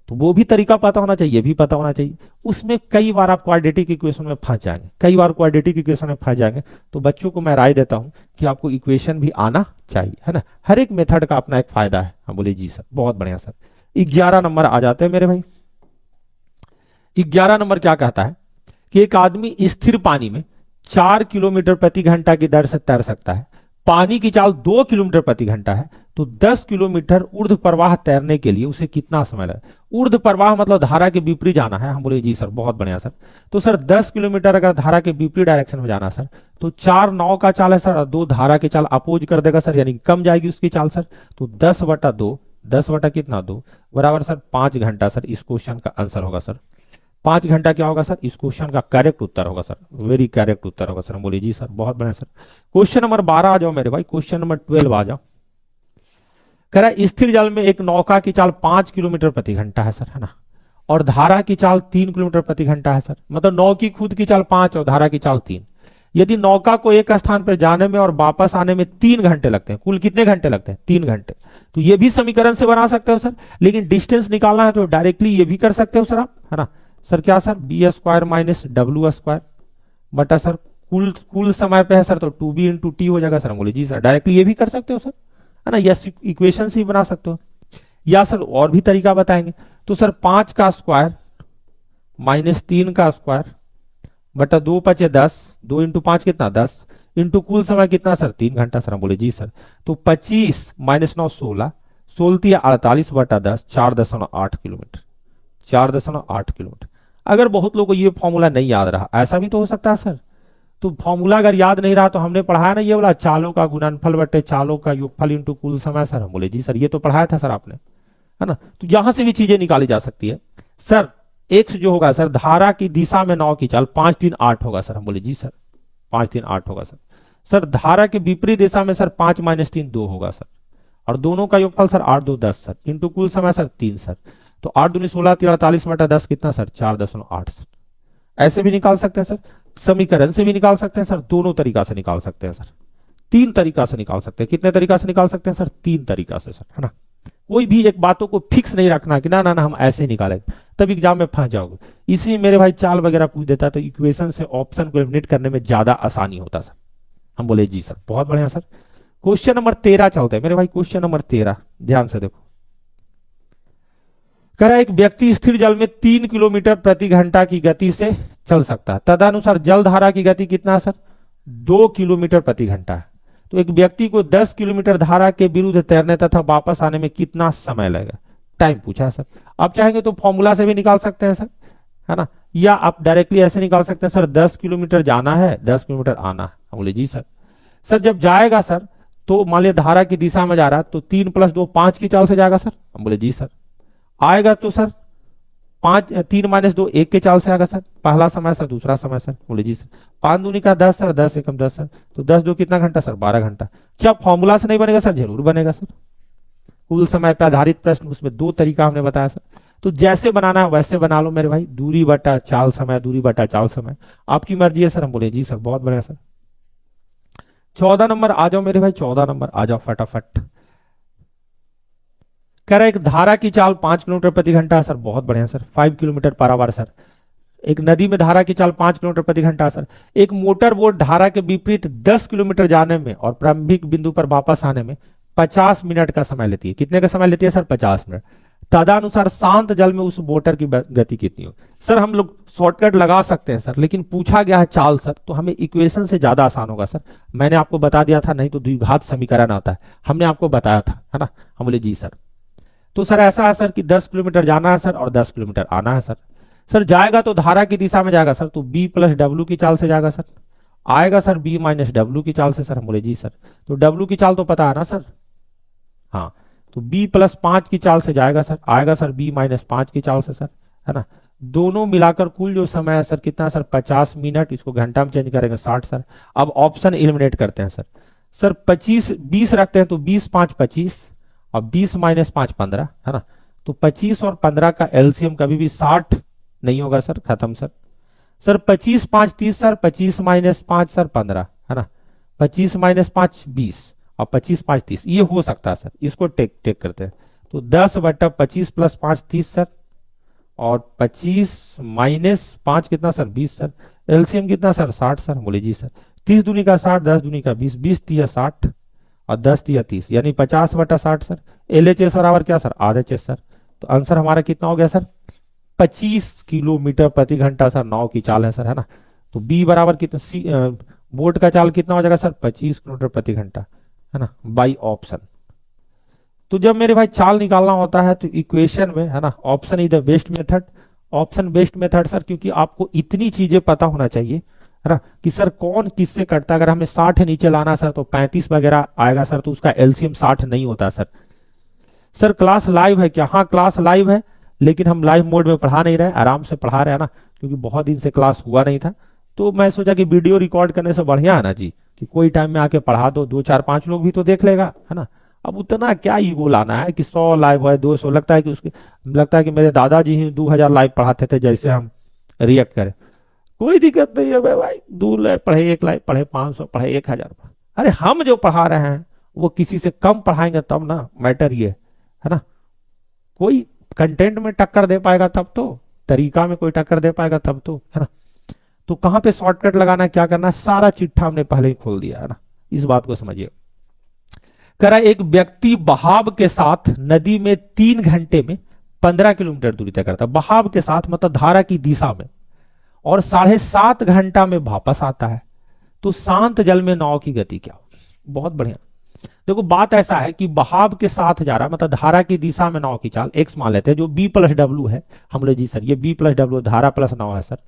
तो वो भी तरीका पता होना चाहिए, ये भी पता होना चाहिए। उसमें कई बार आप क्वाड्रेटिक इक्वेशन में फंस जाएंगे, कई बार क्वाड्रेटिक इक्वेशन में फंस जाएंगे। तो बच्चों को मैं राय देता हूं कि आपको इक्वेशन भी आना चाहिए, है ना। हर एक मेथड का अपना एक फायदा है। हम बोले जी सर, बहुत बढ़िया सर। 11 नंबर आ जाते हैं मेरे भाई। 11 नंबर क्या कहता है कि एक आदमी स्थिर पानी में 4 किलोमीटर प्रति घंटा की दर से तैर सकता है, पानी की चाल 2 किलोमीटर प्रति घंटा है, तो 10 किलोमीटर ऊर्ध्व प्रवाह तैरने के लिए उसे कितना समय लगे? ऊर्ध्व प्रवाह मतलब धारा के विपरीत जाना है। हम बोले जी सर बहुत बढ़िया सर। तो सर 10 किलोमीटर अगर धारा के विपरीत डायरेक्शन में जाना सर, तो 4 नाव का चाल है सर और 2 धारा की चाल अपोज कर देगा सर, यानी कम जाएगी उसकी चाल सर। तो 10/2, 10 कितना 2 बराबर सर 5 घंटा सर इस क्वेश्चन का आंसर होगा सर। 5 घंटा क्या होगा सर इस क्वेश्चन का करेक्ट उत्तर होगा सर, वेरी करेक्ट उत्तर होगा सर। हम बोले जी सर बहुत बढ़िया सर। क्वेश्चन नंबर 12 आ जाओ मेरे भाई, क्वेश्चन नंबर 12 आ जाओ। कह रहा है स्थिर जल में एक नौका की चाल 5 किलोमीटर प्रति घंटा है सर, है ना, और धारा की चाल 3 किलोमीटर प्रति घंटा है सर। मतलब नौ की खुद की चाल 5 और धारा की चाल 3। यदि नौका को एक स्थान पर जाने में और वापस आने में 3 घंटे लगते हैं, कुल कितने घंटे लगते हैं? 3 घंटे। तो ये भी समीकरण से बना सकते हो सर, लेकिन डिस्टेंस निकालना है तो डायरेक्टली ये भी कर सकते हो सर आप, है ना सर। क्या सर b² माइनस w² बटा सर कुल समय पे है सर, तो 2b इंटू टी हो जाएगा सर। हम बोले जी सर डायरेक्टली ये भी कर सकते हो सर, है ना, यस इक्वेशन से भी बना सकते हो। या सर और भी तरीका बताएंगे, तो सर 5 का स्क्वायर माइनस 3 का स्क्वायर बटा 2 5 10, 2 इंटू 5 कितना 10, इंटू कुल समय कितना सर 3 घंटा सर। हम बोले जी सर। तो 25 माइनस 9 16, 16 48 बटा 10, 4.8 किलोमीटर, 4.8 किलोमीटर। अगर बहुत लोगों को ये फॉर्मूला नहीं याद रहा, ऐसा भी तो हो सकता है सर। तो फॉर्मूला अगर याद नहीं रहा तो हमने पढ़ाया ना ये वाला चालों का गुणनफल बटे चालों का योगफल इंटू कुल समय सर। हम बोले जी सर ये तो पढ़ाया था सर आपने, है ना। तो यहां से भी चीजें निकाली जा सकती है सर। एक्स जो होगा सर धारा की दिशा में 9 की चाल 5 3 8 होगा सर। हम बोले जी सर 5 3 8 होगा सर। सर धारा के विपरीत दिशा में सर 5 माइनस 3 2 होगा सर, और दोनों का योगफल सर 8 2 10 सर, इंटू कुल समय सर 3 सर। तो 8 दूनी 16 3 48 बटा 10 कितना सर 4.8 सर। ऐसे भी निकाल सकते हैं सर, समीकरण से भी निकाल सकते हैं सर, दोनों तरीका से निकाल सकते हैं सर, 3 तरीका से निकाल सकते हैं। कितने तरीका से निकाल सकते हैं सर? 3 तरीका से सर, है ना। कोई भी एक बातों को फिक्स नहीं रखना कि ना ना ना हम ऐसे ही निकालेंगे, तब एग्जाम में फंस जाओगे। इसी मेरे भाई चाल वगैरह पूछ देता तो इक्वेशन से ऑप्शन को एलिमिनेट करने में ज्यादा आसानी होता सर। हम बोले जी सर बहुत बढ़िया सर। क्वेश्चन नंबर 13 चलते हैं मेरे भाई, क्वेश्चन नंबर 13 ध्यान से देखो। कह रहा है एक व्यक्ति स्थिर जल में 3 किलोमीटर प्रति घंटा की गति से चल सकता है, तदनुसार जल धारा की गति कितना है सर? 2 किलोमीटर प्रति घंटा है। तो एक व्यक्ति को 10 किलोमीटर धारा के विरुद्ध तैरने तथा वापस आने में कितना समय लगेगा? टाइम पूछा है सर। आप चाहेंगे तो फॉर्मूला से भी निकाल सकते हैं सर, है ना, या आप डायरेक्टली ऐसे निकाल सकते हैं सर 10 किलोमीटर जाना है 10 किलोमीटर आना है। हम बोले जी सर। सर जब जाएगा सर तो मान लिया धारा की दिशा में जा रहा है तो 3 + 2 5 की चाल से जाएगा सर। हम बोले जी सर। आएगा तो सर 3 - 2 1 के चाल से आएगा सर, पहला समय सर दूसरा समय सर। बोले जी सर। 5 दूनी का 10 सर, 10 एकम 10 सर, तो 10 2 कितना घंटा सर? 12 घंटा। क्या फॉर्मूला से नहीं बनेगा सर? जरूर बनेगा सर। कुल समय पर आधारित प्रश्न, उसमें 2 तरीका हमने बताया सर। तो जैसे बनाना है वैसे बना लो मेरे भाई, दूरी बटा चाल समय, दूरी बटा चाल समय, आपकी मर्जी है सर। हम बोले जी सर बहुत बढ़िया सर। 14 नंबर आ जाओ मेरे भाई, 14 नंबर आ जाओ फटाफट। कह रहा है एक धारा की चाल 5 किलोमीटर प्रति घंटा सर। बहुत बढ़िया sir. 5 kilometre per hour sir. एक नदी में धारा की चाल 5 किलोमीटर प्रति घंटा सर। एक मोटर बोट धारा के विपरीत 10 किलोमीटर जाने में और प्रारंभिक बिंदु पर वापस आने में 50 मिनट का समय लेती है। कितने का समय लेती है सर? 50 मिनट। तदनुसार शांत जल में उस मोटर की गति कितनी हो? सर हम लोग शॉर्टकट लगा सकते हैं सर, लेकिन पूछा गया है चाल सर, तो हमें इक्वेशन से ज्यादा आसान होगा सर। मैंने आपको बता दिया था, नहीं तो द्विघात समीकरण आता है, हमने आपको बताया था, है ना। हम बोले जी सर। तो सर ऐसा है सर कि 10 किलोमीटर जाना है सर और 10 किलोमीटर आना है सर। सर जाएगा तो धारा की दिशा में जाएगा सर, तो b + w की चाल से जाएगा सर। आएगा सर b - w की चाल से सर। हम बोले जी सर। तो w की चाल तो पता है ना सर, हाँ, तो b + 5 की चाल से जाएगा सर। आएगा सर b - 5 की चाल से सर, है ना। दोनों मिलाकर कुल जो समय है सर कितना सर? 50 मिनट। इसको घंटा में चेंज करेंगे 60 सर। अब ऑप्शन एलिमिनेट करते हैं सर। सर 25 20 रखते हैं तो 20 × 5 = 25 और 20 - 5 = 15, है ना। तो 25 और 15 का एलसीएम कभी भी 60 नहीं होगा सर, खत्म सर। सर 25 × 5 = 30 सर, 25 - 5 सर 15, है ना। 25 - 5 20 और 25 × 5 = 30, ये हो सकता है सर। इसको टेक करते हैं तो 10/25 + 5 = 30 सर, और 25 - 5 कितना सर? 20 सर। एलसीएम कितना सर? 60 सर। बोले जी सर। 30 दूनी का 60, 10 दूनी का 20, 20 × 60 और 10 × 30, यानी 50/60 सर। एलएचएस बराबर क्या सर? RHS sir. तो आंसर हमारा कितना हो गया सर? 25 किलोमीटर प्रति घंटा सर नाव की चाल है सर, है ना। तो बी बराबर कितना बोट का चाल कितना हो जाएगा सर? 25 किलोमीटर प्रति घंटा। है ना, बाई ऑप्शन। तो जब मेरे भाई चाल निकालना होता है तो इक्वेशन में, है ना, option is the best method. Option best method sir, क्योंकि आपको इतनी चीजें पता होना चाहिए, है ना, कि सर कौन किससे कटता है। अगर हमें 60 नीचे लाना सर तो 35 वगैरह आएगा सर, तो उसका एलसीएम 60 नहीं होता सर। सर क्लास लाइव है क्या? हाँ क्लास लाइव है, लेकिन हम लाइव मोड में पढ़ा नहीं रहे, आराम से पढ़ा रहे हैं ना, क्योंकि बहुत दिन से क्लास हुआ नहीं था। तो मैं सोचा कि वीडियो रिकॉर्ड करने से बढ़िया है ना जी, कि कोई टाइम में आके पढ़ा दो, 2 4 5 लोग भी तो देख लेगा, है ना। अब उतना क्या ईगो लाना है कि 100 लाइव है, 200, लगता है कि उसके, लगता है कि मेरे दादाजी ही 2000 लाइव पढ़ाते थे, जैसे हम रिएक्ट करें। कोई दिक्कत नहीं है भाई, 2 लाइव पढ़े, 1 लाइव पढ़े, 500 पढ़े, 1000 पढ़े। अरे हम जो पढ़ा रहे हैं वो किसी से कम पढ़ाएंगे तब ना, मैटर ये है ना। कोई कंटेंट में टक्कर दे पाएगा तब तो, तरीका में कोई टक्कर दे पाएगा तब तो, है ना। तो कहां पे शॉर्टकट लगाना है, क्या करना है, सारा चिट्ठा हमने पहले ही खोल दिया, है ना। इस बात को समझिए। कह रहा एक व्यक्ति बहाव के साथ नदी में 3 घंटे में 15 किलोमीटर दूरी तय करता है। बहाव के साथ मतलब धारा की दिशा में, और 7.5 घंटा में वापस आता है। तो शांत जल में नाव की गति क्या होगी? बहुत बढ़िया। देखो बात ऐसा है कि बहाव के साथ जा रहा, मतलब धारा की दिशा में नाव की चाल एक्स मान लेते हैं, जो बी प्लस डब्ल्यू है। हम बोले जी सर ये बी प्लस डब्ल्यू धारा प्लस नाव है सर।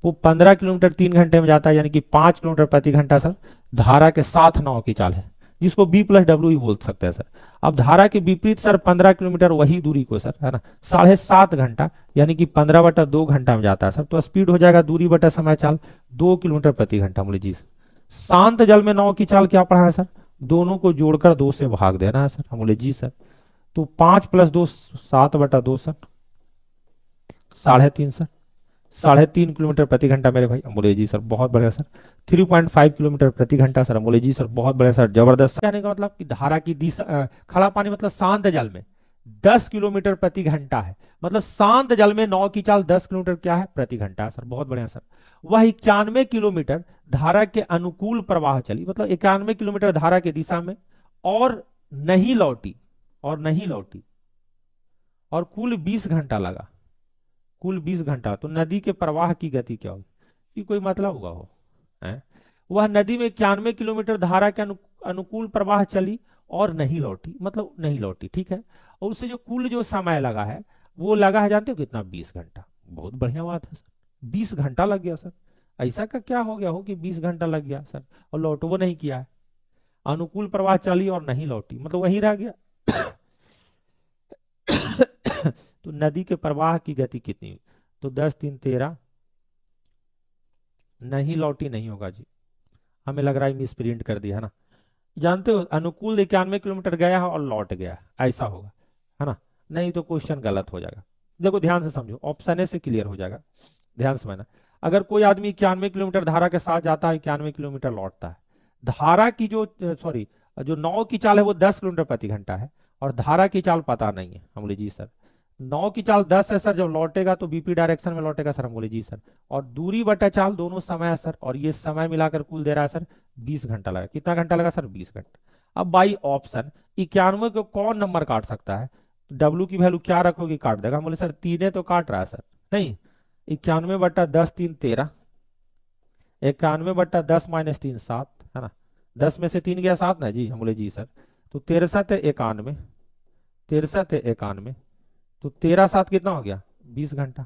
वो 15 किलोमीटर 3 घंटे में जाता है, यानी कि 5 किलोमीटर प्रति घंटा सर धारा के साथ नाव की चाल है, जिसको बी प्लस डब्ल्यू ही बोल सकते हैं सर। अब धारा के विपरीत सर 15 किलोमीटर वही दूरी को सर, है ना, 7.5 घंटा यानी कि 15/2 घंटा में जाता है सर। तो स्पीड हो जाएगा दूरी बटा समय चाल 2 किलोमीटर प्रति घंटा। बोले जी शांत जल में नाव की चाल क्या पढ़ा है सर? दोनों को जोड़कर 2 से भाग देना है सर। हम बोले जी सर। तो 5 + 2 7/2 सर, 3.5 सर, 3.5 किलोमीटर प्रति घंटा मेरे भाई। हम बोले जी सर बहुत बढ़िया सर। 3.5 किलोमीटर प्रति घंटा सर। हम बोले जी सर बहुत बढ़िया सर, जबरदस्त। कहने का मतलब कि धारा की दिशा, खड़ा पानी मतलब शांत जल में 10 किलोमीटर प्रति घंटा है, मतलब शांत जल में नाव की चाल 10 किलोमीटर क्या है प्रति घंटा है सर। बहुत बढ़िया सर। वह 91 किलोमीटर धारा के अनुकूल प्रवाह चली, मतलब 91 किलोमीटर धारा की दिशा में, और नहीं लौटी, और कुल 20 घंटा लगा, कुल 20 घंटा। तो नदी के प्रवाह की गति क्या होगी? कि कोई मतलब हुआ हो है? वह नदी में 91 किलोमीटर धारा के अनुकूल प्रवाह चली और नहीं लौटी, मतलब नहीं लौटी, ठीक है। और उससे जो कुल जो समय लगा है वो लगा है, जानते हो कितना? 20 घंटा। बहुत बढ़िया बात है सर, 20 घंटा लग गया सर। ऐसा का क्या हो गया हो कि 20 घंटा लग गया सर, और लौटो वो नहीं किया है। अनुकूल प्रवाह चली और नहीं लौटी, मतलब वही रह गया। तो नदी के प्रवाह की गति कितनी हुई? तो 10 3 13, नहीं लौटी नहीं होगा जी, हमें लग रहा है मिस प्रिंट कर दिया है ना। जानते हो अनुकूल 91 किलोमीटर गया है और लौट गया, ऐसा होगा, है ना। नहीं तो क्वेश्चन गलत हो जाएगा। देखो ध्यान से समझो, ऑप्शन ए से क्लियर हो जाएगा, ध्यान से समझना। अगर कोई आदमी 91 किलोमीटर धारा के साथ जाता है, 91 किलोमीटर लौटता है, धारा की जो सॉरी जो नाव की चाल है वो 10 किलोमीटर प्रति घंटा है, और धारा की चाल पता नहीं है। हम बोले जी सर। नाव की चाल 10 है सर, जब लौटेगा तो बीपी डायरेक्शन में लौटेगा सर। हम बोले जी सर। और दूरी बटा चाल दोनों समय है सर, और ये समय मिलाकर कुल दे रहा है सर 20 घंटा लगा। कितना घंटा लगा सर? 20 घंटा। अब बाई ऑप्शन 91 को कौन नंबर काट सकता है? डब्ल्यू की वैल्यू क्या रखोगे? काट देगा। हम बोले सर 3 तो काट रहा है सर। नहीं, 91/10 3 13, 91/10 - 3 7, है ना। 10 में से 3 गया 7 ना जी। हम बोले जी सर। तो 13 91, 13 तो 13 7 कितना हो गया? 20 घंटा।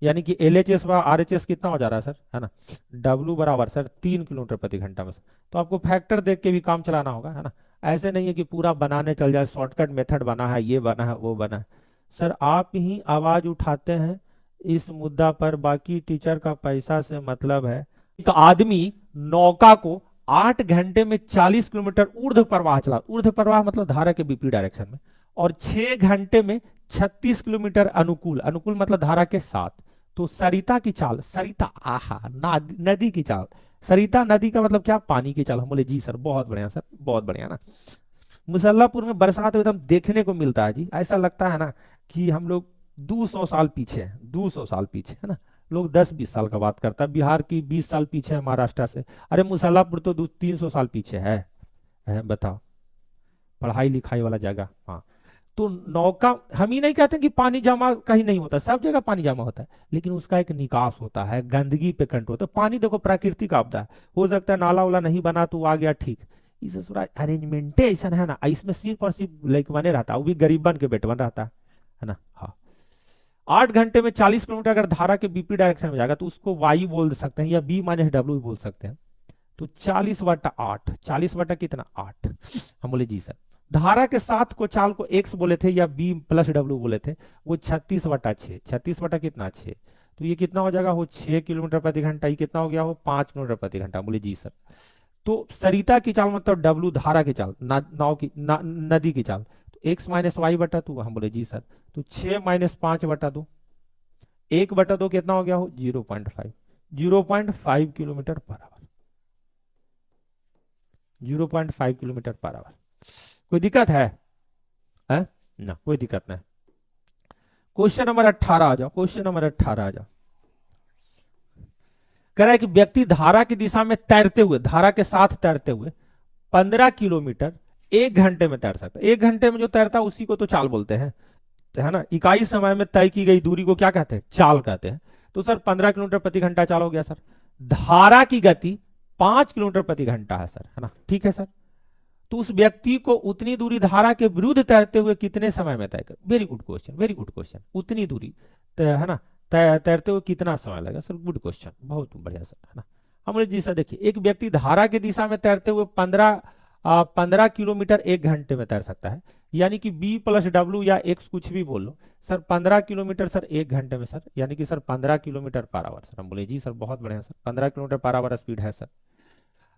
यानी कि LHS व RHS कितना हो जा रहा है सर, है ना। W बराबर सर 3 किलोमीटर प्रति घंटा में। तो आपको फैक्टर देख के भी काम चलाना होगा, है ना। ऐसे नहीं है कि पूरा बनाने चल जाए, शॉर्टकट मेथड बना है, ये बना है, वो बना है। सर आप ही आवाज उठाते हैं इस मुद्दा पर, बाकी टीचर का पैसा से मतलब है। एक आदमी नौका को 8 घंटे में 40 किलोमीटर ऊर्ध्व प्रवाह चला, ऊर्ध्व प्रवाह मतलब धारा के विपरीत डायरेक्शन में, और 6 घंटे में 36 किलोमीटर अनुकूल, अनुकूल मतलब धारा के साथ। तो सरिता की चाल, सरिता आहा नदी की चाल, सरिता नदी का मतलब क्या? पानी की चाल। हम बोले जी सर बहुत बढ़िया सर, बहुत बढ़िया ना। मुसल्लापुर में बरसात एकदम देखने को मिलता है जी, ऐसा लगता है ना कि हम लोग 200 साल पीछे हैं, 200 साल पीछे, है ना। लोग 10-20 साल का बात करता है, बिहार की 20 साल पीछे है महाराष्ट्र से। अरे मुसल्लापुर तो 300 साल पीछे है बताओ, पढ़ाई लिखाई वाला जगह। हाँ, तो नौका, हम ही नहीं कहते कि पानी जमा कहीं नहीं होता, सब जगह पानी जमा होता है, लेकिन उसका एक निकास होता है, गंदगी पे कंट्रोल। तो पानी देखो प्राकृतिक आपदा है, हो सकता है नाला वाला नहीं बना तो आ गया, ठीक। इसे पूरा अरेंजमेंट ऐसा है ना, इसमें सिर्फ और सिर्फ लाइक बने रहता है, वो भी गरीबन के बेटवन रहता है ना। हाँ, 8 घंटे में 40 किलोमीटर अगर धारा के विपरीत डायरेक्शन में जाएगा तो उसको वाई बोल सकते हैं या बी माइनस डब्ल्यू बोल सकते हैं। तो 40/8, 40 कितना 8, हम बोले जी सर। धारा के साथ को चाल को एक्स बोले थे या बी प्लस डब्ल्यू बोले थे, वो 36/6, 36 कितना 6, तो ये कितना हो जाएगा, वो 6 किलोमीटर प्रति घंटा, ये कितना हो गया, वो 5 किलोमीटर प्रति घंटा। बोले जी सर। तो सरिता की चाल मतलब डब्ल्यू धारा की चाल, नाव की नदी की चाल, तो एक्स माइनस वाई बटा 2, हम बोले जी सर। तो 6 - 5/2, 1/2 कितना हो गया, हो 0.5, 0.5 kilometre per our, 0.5 kilometre per our. कोई दिक्कत है? ना, कोई दिक्कत नहीं। क्वेश्चन नंबर 18 आ जाओ, क्वेश्चन नंबर 18 आ जाओ। कह रहा है कि व्यक्ति धारा की दिशा में तैरते हुए, धारा के साथ तैरते हुए 15 किलोमीटर 1 घंटे में तैर सकता है। 1 घंटे में जो तैरता है उसी को तो चाल बोलते हैं, है ना। इकाई समय में तय की गई दूरी को क्या कहते हैं, चाल कहते हैं। तो सर 15 किलोमीटर प्रति घंटा चाल हो गया सर। धारा की गति 5 किलोमीटर प्रति घंटा है सर, है ना, ठीक है सर। तो उस व्यक्ति को उतनी दूरी धारा के विरुद्ध तैरते हुए कितने समय में तय कर, very good question, very good question. उतनी दूरी है ना तैरते हुए कितना समय लगेगा सर, गुड क्वेश्चन, बहुत बढ़िया सर, है ना। हमने जी सर देखिए, एक व्यक्ति धारा की दिशा में तैरते हुए 15 किलोमीटर 1 घंटे में तैर सकता है, यानी कि बी प्लस डब्ल्यू या एक्स कुछ भी बोल लो सर। 15 किलोमीटर सर 1 घंटे में सर, यानी कि sir 15 kilometre per hour sir. हम बोले जी सर बहुत बढ़िया sir, 15 kilometre per our speed है सर।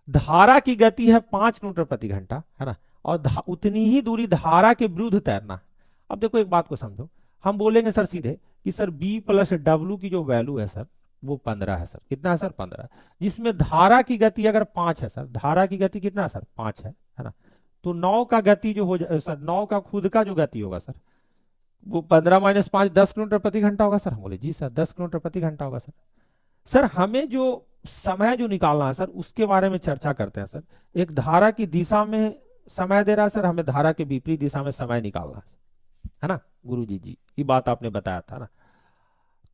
धारा की गति है 5 किलोमीटर प्रति घंटा, है ना, और उतनी ही दूरी धारा के विरुद्ध तैरना। अब देखो एक बात को समझो, हम बोलेंगे सर सीधे कि सर बी प्लस डब्ल्यू की जो वैल्यू है सर वो 15 है सर। कितना है सर, 15, जिसमें धारा की गति अगर 5 है सर, धारा की गति कितना है सर, 5 है ना। तो 9 का गति जो हो जाए सर, 9 का खुद का जो गति होगा सर वो 15 - 5 10 किलोमीटर प्रति घंटा होगा सर। हम बोले जी सर 10 किलोमीटर प्रति घंटा होगा सर। सर हमें जो समय जो निकालना है सर उसके बारे में चर्चा करते हैं सर। एक धारा की दिशा में समय दे रहा है सर, हमें धारा के विपरीत दिशा में समय निकालना है ना गुरुजी जी, ये बात आपने बताया था ना।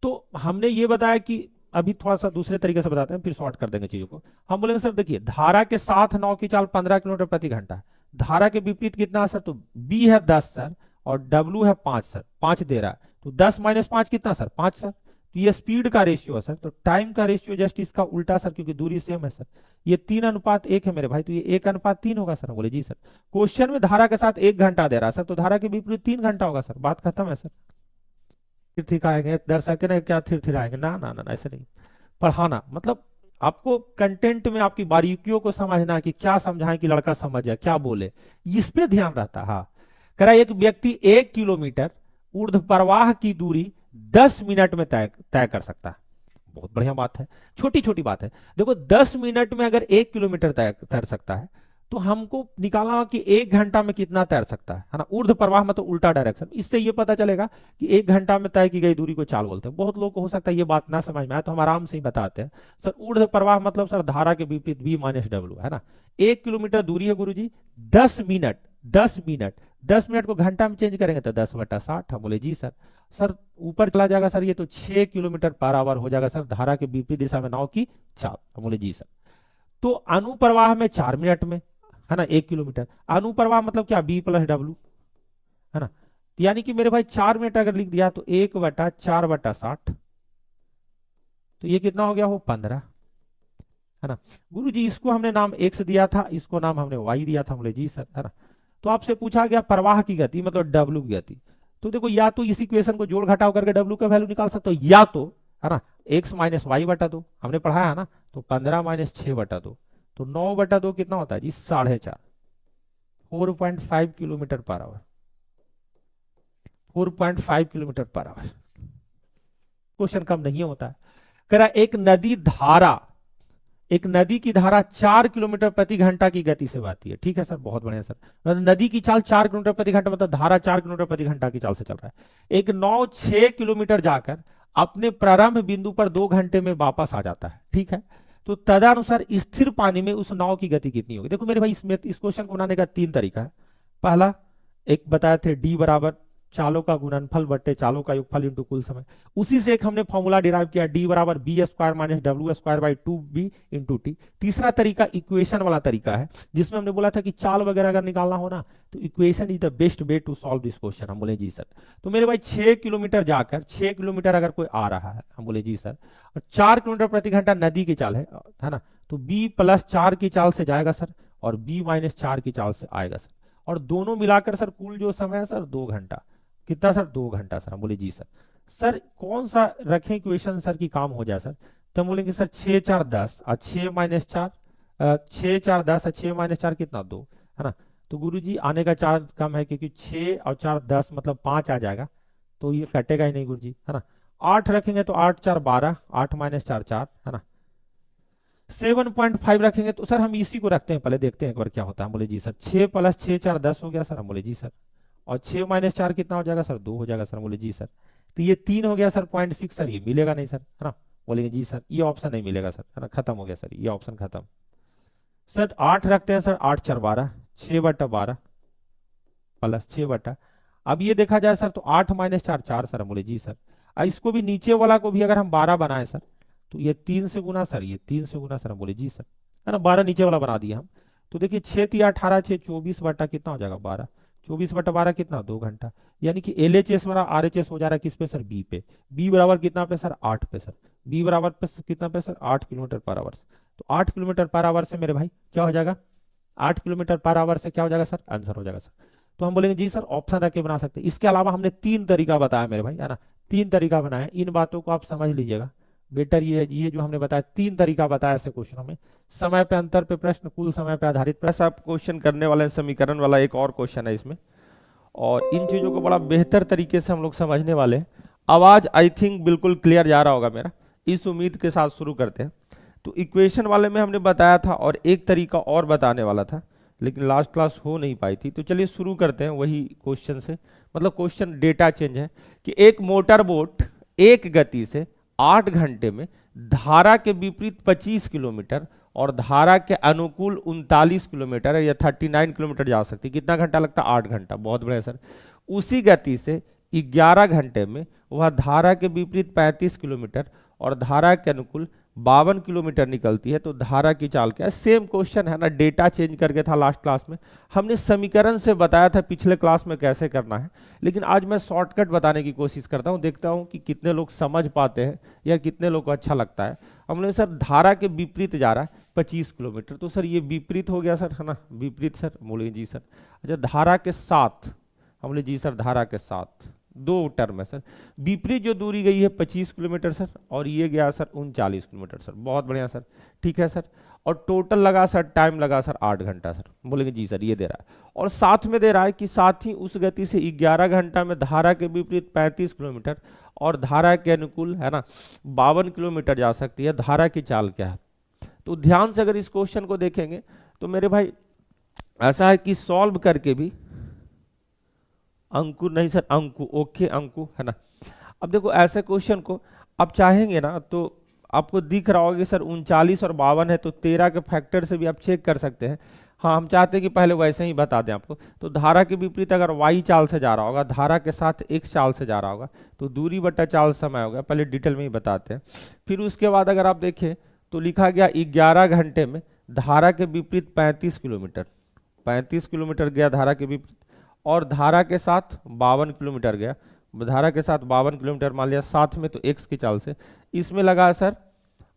तो हमने ये बताया कि अभी थोड़ा सा दूसरे तरीके से बताते हैं, फिर शॉर्ट कर देंगे चीजों को। हम बोलेंगे सर देखिए, धारा के साथ नाव की चाल 15 किलोमीटर प्रति घंटा है, धारा के विपरीत कितना है सर, तो बी है 10 सर और डब्ल्यू है 5 सर, 5 दे रहा है। तो 10 - 5 कितना सर, 5 सर। तो ये स्पीड का रेशियो है सर, तो टाइम का रेशियो जस्ट इसका उल्टा सर, क्योंकि दूरी सेम है सर। ये 3:1 है मेरे भाई, तो ये 1:3 होगा सर। बोले जी सर। क्वेश्चन में धारा के साथ 1 घंटा दे रहा है सर, तो धारा के विपरीत 3 घंटा होगा सर, बात खत्म है सर। थिरथिराएंगे दर्शक ने, क्या थिरथिराएंगे, ना ना ना ऐसे नहीं पढ़ाना। मतलब आपको कंटेंट में आपकी बारीकियों को समझना कि क्या समझाएं कि लड़का समझ जाए, क्या बोले, इस पे ध्यान रहता है। हाँ, कह रहा एक व्यक्ति 1 किलोमीटर ऊर्ध्व प्रवाह की दूरी 10 मिनट में तय कर सकता है। बहुत बढ़िया बात है, छोटी छोटी बात है। देखो 10 मिनट में अगर 1 किलोमीटर तैर सकता है तो हमको निकालना कि 1 घंटा में कितना तैर सकता है ना। ऊर्ध्व प्रवाह मतलब उल्टा डायरेक्शन, इससे ये पता चलेगा कि 1 घंटा में तय की गई दूरी को चाल बोलते हैं। बहुत लोग को हो सकता है ये बात ना समझ में आए, तो हम आराम से ही बताते हैं सर। ऊर्ध्व प्रवाह मतलब सर धारा के विपरीत बी माइनस डब्ल्यू, है ना। 1 किलोमीटर दूरी है गुरुजी, 10 मिनट, 10 मिनट, 10 मिनट को घंटा में चेंज करेंगे तो 10/60। हम बोले जी सर। सर ऊपर चला जाएगा सर ये, तो 6 किलोमीटर पर आवर हो जाएगा सर धारा के विपरीत दिशा में नाव की चाल। हम बोले जी सर। तो अनुप्रवाह में 4 मिनट में, है ना, 1 किलोमीटर। अनुप्रवाह मतलब क्या, बी प्लस डब्ल्यू, है ना। यानी कि मेरे भाई 4 मिनट अगर लिख दिया तो 1/4/60, तो ये कितना हो गया, वो 15, है ना। गुरुजी इसको हमने नाम एक्स दिया था, इसको नाम हमने वाई दिया था। बोले जी सर, है ना। तो आपसे पूछा गया प्रवाह की गति मतलब डब्ल्यू की गति। तो देखो या तो इस इक्वेशन को जोड़ घटाव करके डब्ल्यू का वैल्यू निकाल सकते हो, या तो, है ना, एक्स माइनस वाई बटा 2 हमने पढ़ाया है ना। तो 15 - 6/2, तो 9/2 कितना होता है जी, 4.5, 4.5 kilometre per hour, 4.5 kilometre per hour. Question कम नहीं होता है। कह रहा एक नदी की धारा 4 किलोमीटर प्रति घंटा की गति से बहती है। ठीक है सर, बहुत बढ़िया सर। मतलब नदी की चाल 4 किलोमीटर प्रति घंटा, मतलब धारा 4 किलोमीटर प्रति घंटा की चाल से चल रहा है। एक नाव 6 किलोमीटर जाकर अपने प्रारंभ बिंदु पर 2 घंटे में वापस आ जाता है। ठीक है, तो तदनुसार स्थिर पानी में उस नाव की गति कितनी होगी। देखो मेरे भाई, इस क्वेश्चन को बनाने का 3 तरीका है। पहला एक बताए थे, डी बराबर चालों का गुणनफल बट्टे चालों का योगफल इंटू कुल समय। उसी से एक हमने फॉर्मूला डिराइव किया, डी बराबर B square minus W square by 2b into T. तीसरा तरीका इक्वेशन वाला तरीका है, जिसमें हमने बोला था कि चाल वगैरह अगर निकालना हो ना तो equation is the best way to solve this question. हम बोले जी सर। तो मेरे भाई 6 किलोमीटर जाकर 6 किलोमीटर अगर कोई आ रहा है, हम बोले जी सर, और 4 किलोमीटर प्रति घंटा नदी की चाल है ना, तो b प्लस 4 की चाल से जाएगा सर, और b माइनस 4 की चाल से आएगा सर, और दोनों मिलाकर सर कुल जो समय है सर 2 घंटा। कितना सर? 2 घंटा सर। हम बोले जी सर। सर कौन सा रखें इक्वेशन सर की काम हो जाए सर? तो हम बोलेंगे सर 6 4 10 और 6 माइनस 4, 6 4 10 और 6 माइनस 4 कितना? 2, है ना। तो गुरुजी आने का चांस कम है, क्योंकि 6 और 4 10 मतलब 5 आ जाएगा, तो ये कटेगा ही नहीं गुरुजी, है ना। 8 रखेंगे तो 8 4 12, 8 माइनस 4 4, है ना। 7.5 रखेंगे तो सर हम इसी को रखते हैं, पहले देखते हैं एक बार क्या होता है। हम बोले जी सर। 6 प्लस 6 4 10 हो गया सर। हम बोले जी सर। और 6 माइनस 4 कितना हो जाएगा सर? 2 हो जाएगा सर। हम बोले जी सर। तो ये 3 हो गया सर 0.6 सर, ये मिलेगा नहीं सर, है ना। बोलेंगे जी सर ये ऑप्शन नहीं मिलेगा सर, है ना, खत्म हो गया सर, ये ऑप्शन खत्म। सर 8 रखते हैं सर, 8 4 12, 6/12 प्लस 6/, अब ये देखा जाए सर तो 8 माइनस 4 4 सर। हम बोले जी सर। इसको भी नीचे वाला को भी अगर हम 12 बनाए सर, तो ये 3 से गुना सर, ये 3 से गुना सर। हम बोले जी सर, है ना। 12 नीचे वाला बना दिया हम। तो देखिए 6 3 18 6 24 कितना हो जाएगा? 12। 24/12 कितना? 2 घंटा। यानी कि LHS वाला RHS हो जा रहा है किस पे सर? बी पे। बी बराबर कितना पे सर? 8 पे सर। बी बराबर पे कितना पे सर? 8 kilometre per our. तो 8 किलोमीटर पर आवर से मेरे भाई क्या हो जाएगा? 8 किलोमीटर पर आवर से क्या हो जाएगा सर? आंसर हो जाएगा सर। तो हम बोलेंगे जी सर ऑप्शन रख के बना सकते हैं। इसके अलावा हमने 3 तरीका बताया मेरे भाई, है ना, 3 तरीका बनाया। इन बातों को आप समझ लीजिएगा बेटर। ये जो हमने बताया 3 तरीका बताया ऐसे क्वेश्चनों में। समय पे अंतर पे प्रश्न, कुल समय पे आधारित प्रश्न आप क्वेश्चन करने वाले हैं। समीकरण वाला एक और क्वेश्चन है इसमें, और इन चीजों को बड़ा बेहतर तरीके से हम लोग समझने वाले हैं। आवाज आई थिंक बिल्कुल क्लियर जा रहा होगा मेरा, इस उम्मीद के साथ शुरू करते हैं। तो इक्वेशन वाले में हमने बताया था, और एक तरीका और बताने वाला था, लेकिन लास्ट क्लास हो नहीं पाई थी। तो चलिए शुरू करते हैं वही क्वेश्चन से। मतलब क्वेश्चन डेटा चेंज है कि एक मोटर बोट एक गति से 8 घंटे में धारा के विपरीत 25 किलोमीटर और धारा के अनुकूल 39 किलोमीटर या 39 किलोमीटर जा सकती है। कितना घंटा लगता है? 8 घंटा। बहुत बढ़िया सर। उसी गति से 11 घंटे में वह धारा के विपरीत 35 किलोमीटर और धारा के अनुकूल 52 किलोमीटर निकलती है, तो धारा की चाल क्या है? सेम क्वेश्चन है ना, डेटा चेंज करके था लास्ट क्लास में। हमने समीकरण से बताया था पिछले क्लास में कैसे करना है, लेकिन आज मैं शॉर्टकट बताने की कोशिश करता हूं, देखता हूं कि कितने लोग समझ पाते हैं या कितने लोग को अच्छा लगता है। हमने सर धारा के विपरीत जा रहा है 25 किलोमीटर, तो सर ये विपरीत हो गया सर, है ना, विपरीत सर। बोले जी सर। अच्छा धारा के साथ, हम बोले जी सर धारा के साथ 2 टर्म है सर। विपरीत जो दूरी गई है 25 किलोमीटर सर, और ये गया सर 39 किलोमीटर सर। बहुत बढ़िया सर, ठीक है सर। और टोटल लगा सर, टाइम लगा सर 8 घंटा सर। बोलेंगे जी सर ये दे रहा है, और साथ में दे रहा है कि साथ ही उस गति से 11 घंटा में धारा के विपरीत 35 किलोमीटर और धारा के अनुकूल, है ना, 52 किलोमीटर जा सकती है। धारा की चाल क्या है? तो ध्यान से अगर इस क्वेश्चन को देखेंगे तो मेरे भाई ऐसा है कि सॉल्व करके भी, अंकु नहीं सर, अंकु, ओके अंकु, है ना। अब देखो ऐसे क्वेश्चन को आप चाहेंगे ना तो आपको दिख रहा होगा कि सर 39 और 52 है, तो 13 के फैक्टर से भी आप चेक कर सकते हैं। हाँ हम चाहते हैं कि पहले वैसे ही बता दें आपको। तो धारा के विपरीत अगर y चाल से जा रहा होगा, धारा के साथ x चाल से जा रहा होगा, तो दूरी बटा चाल समय होगा। पहले डिटेल में ही बताते हैं। फिर उसके बाद अगर आप देखें तो लिखा गया 11 घंटे में धारा के विपरीत 35 किलोमीटर, 35 किलोमीटर गया धारा के विपरीत, और धारा के साथ 52 किलोमीटर गया। धारा के साथ 52 किलोमीटर मान लिया साथ में, तो x की चाल से इसमें लगा सर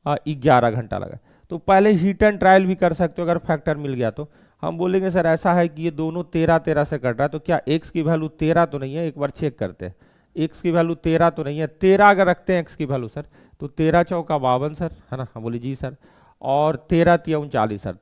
11 घंटा लगा। तो पहले हीट एंड ट्रायल भी कर सकते हो अगर फैक्टर मिल गया तो। हम बोलेंगे सर ऐसा है कि ये दोनों 13 13 से कट रहा है, तो क्या x की वैल्यू 13 तो नहीं है? एक बार चेक करते हैं, x की वैल्यू 13 तो नहीं है। 13 अगर रखते हैं x की वैल्यू सर, तो 13 चौका 52 सर, है ना। हम बोले जी सर। और 13 तिया 39 सर,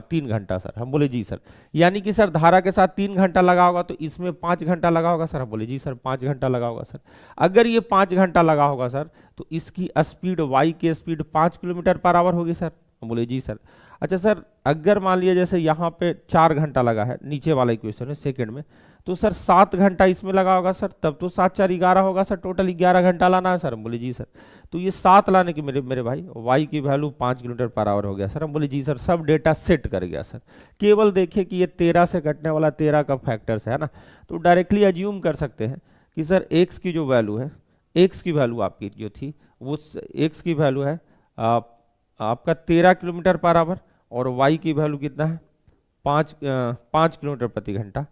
3 घंटा सर। हम बोले जी सर। यानी कि सर धारा के साथ 3 घंटा लगा होगा, तो इसमें 5 घंटा लगा होगा सर। हम बोले जी सर 5 घंटा लगा होगा सर। अगर ये 5 घंटा लगा होगा सर, तो इसकी स्पीड, y की स्पीड 5 किलोमीटर पर आवर होगी सर। हम बोले जी सर। अच्छा सर अगर मान लिया जैसे यहाँ पे 4 घंटा लगा है, नीचे वाला इक्वेशन है सेकेंड में, तो सर 7 घंटा इसमें लगा होगा सर, तब तो 7 4 11 होगा सर, टोटल 11 घंटा लाना है सर। हम बोले जी सर। तो ये 7 लाने की मेरे मेरे भाई y की वैल्यू 5 किलोमीटर पर आवर हो गया सर। हम बोले जी सर, सब डेटा सेट कर गया सर। केवल देखिए कि ये 13 से कटने वाला 13 का फैक्टर्स है ना, तो डायरेक्टली एज्यूम कर सकते हैं कि सर x की जो वैल्यू है, x की वैल्यू आपकी जो थी वो x की वैल्यू है आपका 13 किलोमीटर पर आवर, और y की वैल्यू कितना है 5 किलोमीटर प्रति घंटा।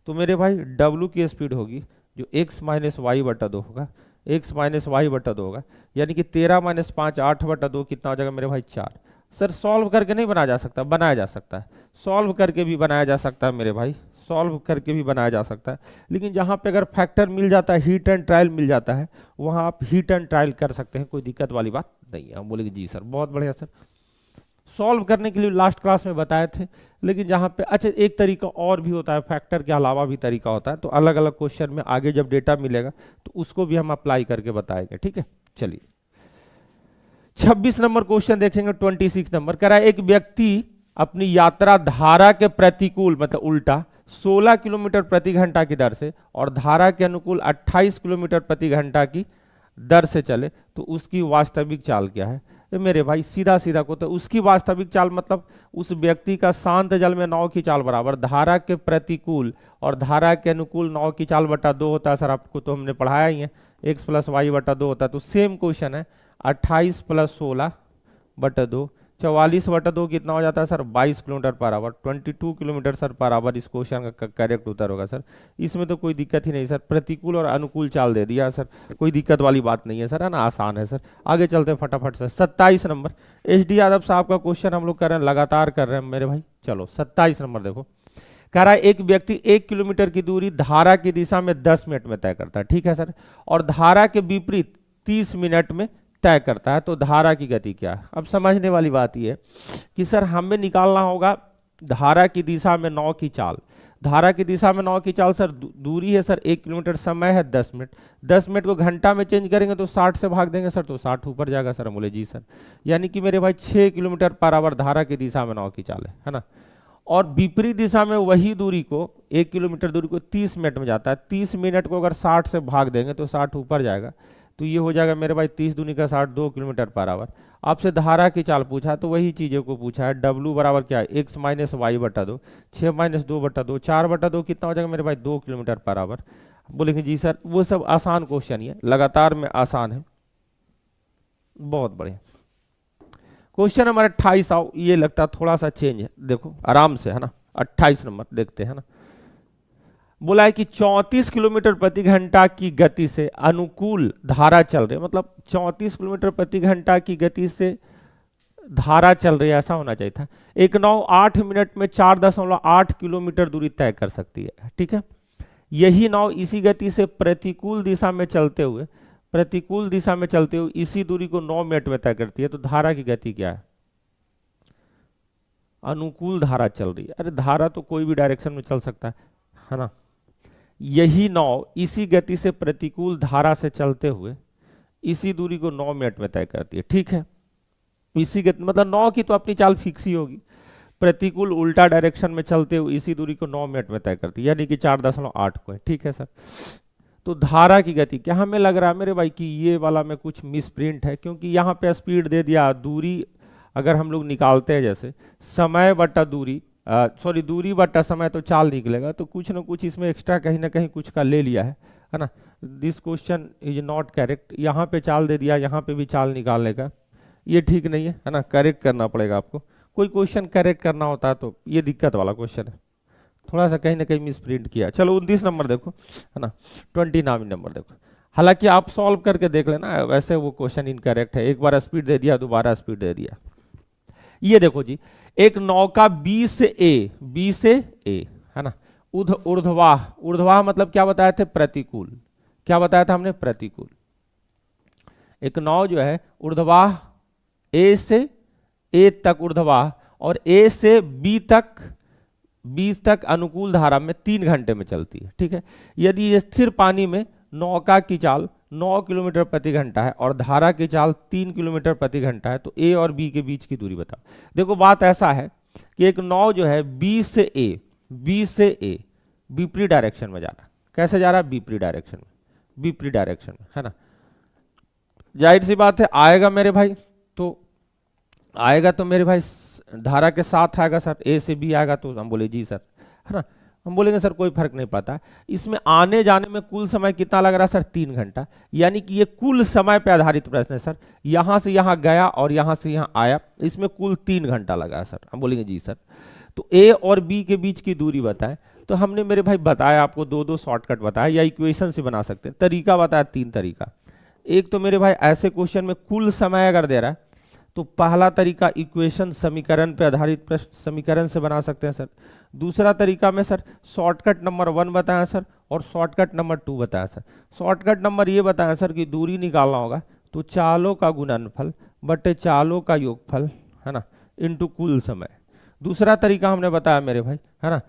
तो मेरे भाई w की स्पीड होगी जो x माइनस वाई बटा 2 होगा, x माइनस वाई बटा 2 होगा, यानी कि 13 माइनस 5 8 बटा 2 कितना हो जाएगा मेरे भाई 4। सर सॉल्व करके नहीं बनाया जा सकता, बनाया जा सकता है, सॉल्व करके भी बनाया जा सकता है मेरे भाई, सॉल्व करके भी बनाया जा सकता है। लेकिन जहाँ पे अगर फैक्टर मिल जाता है, हीट एंड ट्रायल मिल जाता है, वहाँ आप हीट एंड ट्रायल कर सकते हैं, कोई दिक्कत वाली बात नहीं है। हम बोलेंगे जी सर, बहुत बढ़िया सर। सॉल्व करने के लिए लास्ट क्लास में बताए थे, लेकिन जहाँ पे अच्छा एक तरीका और भी होता है, फैक्टर के अलावा भी तरीका होता है, तो अलग अलग क्वेश्चन में आगे जब डेटा मिलेगा तो उसको भी हम अप्लाई करके बताएंगे, ठीक है। चलिए 26 नंबर क्वेश्चन देखेंगे। 26 नंबर कह रहा है एक व्यक्ति अपनी यात्रा धारा के प्रतिकूल मतलब उल्टा 16 किलोमीटर प्रति घंटा की दर से और धारा के अनुकूल 28 किलोमीटर प्रति घंटा की दर से चले तो उसकी वास्तविक चाल क्या है। मेरे भाई सीधा सीधा को, तो उसकी वास्तविक चाल मतलब उस व्यक्ति का शांत जल में नाव की चाल बराबर धारा के प्रतिकूल और धारा के अनुकूल नाव की चाल बटा 2 होता है सर, आपको तो हमने पढ़ाया ही है, x प्लस वाई बटा 2 होता है। तो सेम क्वेश्चन है, 28 प्लस 16 बटा 2 44 बटा 2 कितना हो जाता है sir 22 kilometre per our, 22 kilometre sir per our इस क्वेश्चन का करेक्ट उत्तर होगा सर। इसमें तो कोई दिक्कत ही नहीं सर, प्रतिकूल और अनुकूल चाल दे दिया सर, कोई दिक्कत वाली बात नहीं है सर, है ना, आसान है सर। आगे चलते हैं फटाफट से। 27 नंबर HD यादव साहब का क्वेश्चन हम लोग कर रहे हैं, लगातार कर रहे हैं मेरे भाई। चलो 27 नंबर देखो, कह रहा है एक व्यक्ति 1 किलोमीटर की दूरी धारा की दिशा में 10 मिनट में तय करता है, ठीक है सर, और धारा के विपरीत 30 मिनट में तय करता है, तो धारा की गति क्या है। अब समझने वाली बात यह है कि सर हमें निकालना होगा धारा की दिशा में नाव की चाल। धारा की दिशा में नाव की चाल सर दूरी है सर 1 किलोमीटर, समय है 10 मिनट, 10 मिनट को घंटा में चेंज करेंगे तो 60 से भाग देंगे सर, तो 60 ऊपर जाएगा सर। बोले जी सर, यानी कि मेरे भाई 6 किलोमीटर पर आवर धारा की दिशा में नाव की चाल है ना, और विपरीत दिशा में वही दूरी को 1 किलोमीटर दूरी को 30 मिनट में जाता है, 30 मिनट को अगर 60 से भाग देंगे तो 60 ऊपर जाएगा, तो ये हो जाएगा मेरे भाई 30 दूनी का 60 2 किलोमीटर पर आवर। आपसे धारा की चाल पूछा है तो वही चीज़ों को पूछा है, W बराबर क्या है x माइनस वाई बटा 2, 6 माइनस 2 बटा 2, 4 बटा 2 कितना हो जाएगा मेरे भाई 2 किलोमीटर पर आवर। बोलेंगे जी सर वो सब आसान क्वेश्चन ही है, लगातार में आसान है, बहुत बढ़िया। क्वेश्चन नंबर 28 आओ, ये लगता है थोड़ा सा चेंज है, देखो आराम से, है ना। 28 नंबर देखते हैं ना, बोला है कि 34 किलोमीटर प्रति घंटा की गति से अनुकूल धारा चल रही है, मतलब 34 किलोमीटर प्रति घंटा की गति से धारा चल रही है, ऐसा होना चाहिए था। एक नाव 8 मिनट में 4.8 किलोमीटर दूरी तय कर सकती है, ठीक है। यही नाव इसी गति से प्रतिकूल दिशा में चलते हुए इसी दूरी को 9 मिनट में तय करती है, तो धारा की गति क्या है। अनुकूल धारा चल रही है, अरे धारा तो कोई भी डायरेक्शन में चल सकता है ना। यही नाव इसी गति से प्रतिकूल धारा से चलते हुए इसी दूरी को 9 मिनट में तय करती है, ठीक है। इसी गति मतलब नाव की तो अपनी चाल फिक्स ही होगी, प्रतिकूल उल्टा डायरेक्शन में चलते हुए इसी दूरी को 9 मिनट में तय करती है, यानी कि 4.8 को है, ठीक है सर। तो धारा की गति क्या, हमें लग रहा है मेरे भाई कि ये वाला में कुछ मिसप्रिंट है, क्योंकि यहाँ पे स्पीड दे दिया, दूरी अगर हम लोग निकालते हैं जैसे समय बटा दूरी दूरी बटा समय तो चाल निकलेगा, तो कुछ ना कुछ इसमें एक्स्ट्रा कहीं ना कहीं कुछ का ले लिया है ना। This question is not correct, यहाँ पे चाल दे दिया, यहाँ पे भी चाल निकालने का, ये ठीक नहीं है ना, करेक्ट करना पड़ेगा आपको। कोई क्वेश्चन करेक्ट करना होता है तो ये दिक्कत वाला क्वेश्चन है, थोड़ा सा कहीं ना कहीं मिसप्रिंट किया। चलो 29 नंबर देखो, है ना, 29 नंबर देखो, हालांकि आप सॉल्व करके देख लेना, वैसे वो क्वेश्चन इनकरेक्ट है, एक बार स्पीड दे दिया, दोबारा स्पीड दे दिया। ये देखो जी, एक नौका बी से ए है ना, ऊर्ध्वाह मतलब क्या बताया थे, प्रतिकूल, क्या बताया था हमने, प्रतिकूल। एक नाव जो है ऊर्ध्वाह ए से ए तक ऊर्ध्वाह और ए से बी तक अनुकूल धारा में 3 घंटे में चलती है, ठीक है। यदि स्थिर पानी में नौका की चाल 9 किलोमीटर प्रति घंटा है और धारा की चाल 3 किलोमीटर प्रति घंटा है, तो ए और बी के बीच की दूरी बताओ। देखो बात ऐसा है कि एक नाव जो है बी से ए विपरीत डायरेक्शन में जा रहा है। कैसे जा रहा है? विपरीत डायरेक्शन में, विपरीत डायरेक्शन में, है ना। जाहिर सी बात है आएगा मेरे भाई, तो आएगा तो मेरे भाई धारा के साथ आएगा सर, ए से बी आएगा, तो हम बोले जी सर, है ना। हम बोलेंगे सर कोई फर्क नहीं पड़ता, इसमें आने जाने में कुल समय कितना लग रहा है सर? 3 घंटा। यानी कि ये कुल समय पे आधारित प्रश्न है सर, यहां से यहां गया और यहां से यहां आया, इसमें कुल 3 घंटा लगा है सर। हम बोलेंगे जी सर। तो ए और बी के बीच की दूरी बताएं, तो हमने मेरे भाई बताया आपको दो शॉर्टकट बताया, या इक्वेशन से बना सकते हैं। तरीका बताया 3 तरीका। एक तो मेरे भाई ऐसे क्वेश्चन में कुल समय अगर दे रहा है तो पहला तरीका इक्वेशन, समीकरण पे आधारित प्रश्न समीकरण से बना सकते हैं सर। दूसरा तरीका में सर शॉर्टकट नंबर 1 बताया सर, और शॉर्टकट नंबर 2 बताया सर। शॉर्टकट नंबर ये बताया सर कि दूरी निकालना होगा तो चालों का गुणनफल बटे चालों का योगफल, है ना, इनटू कुल समय। दूसरा तरीका हमने बताया मेरे भाई, है ना,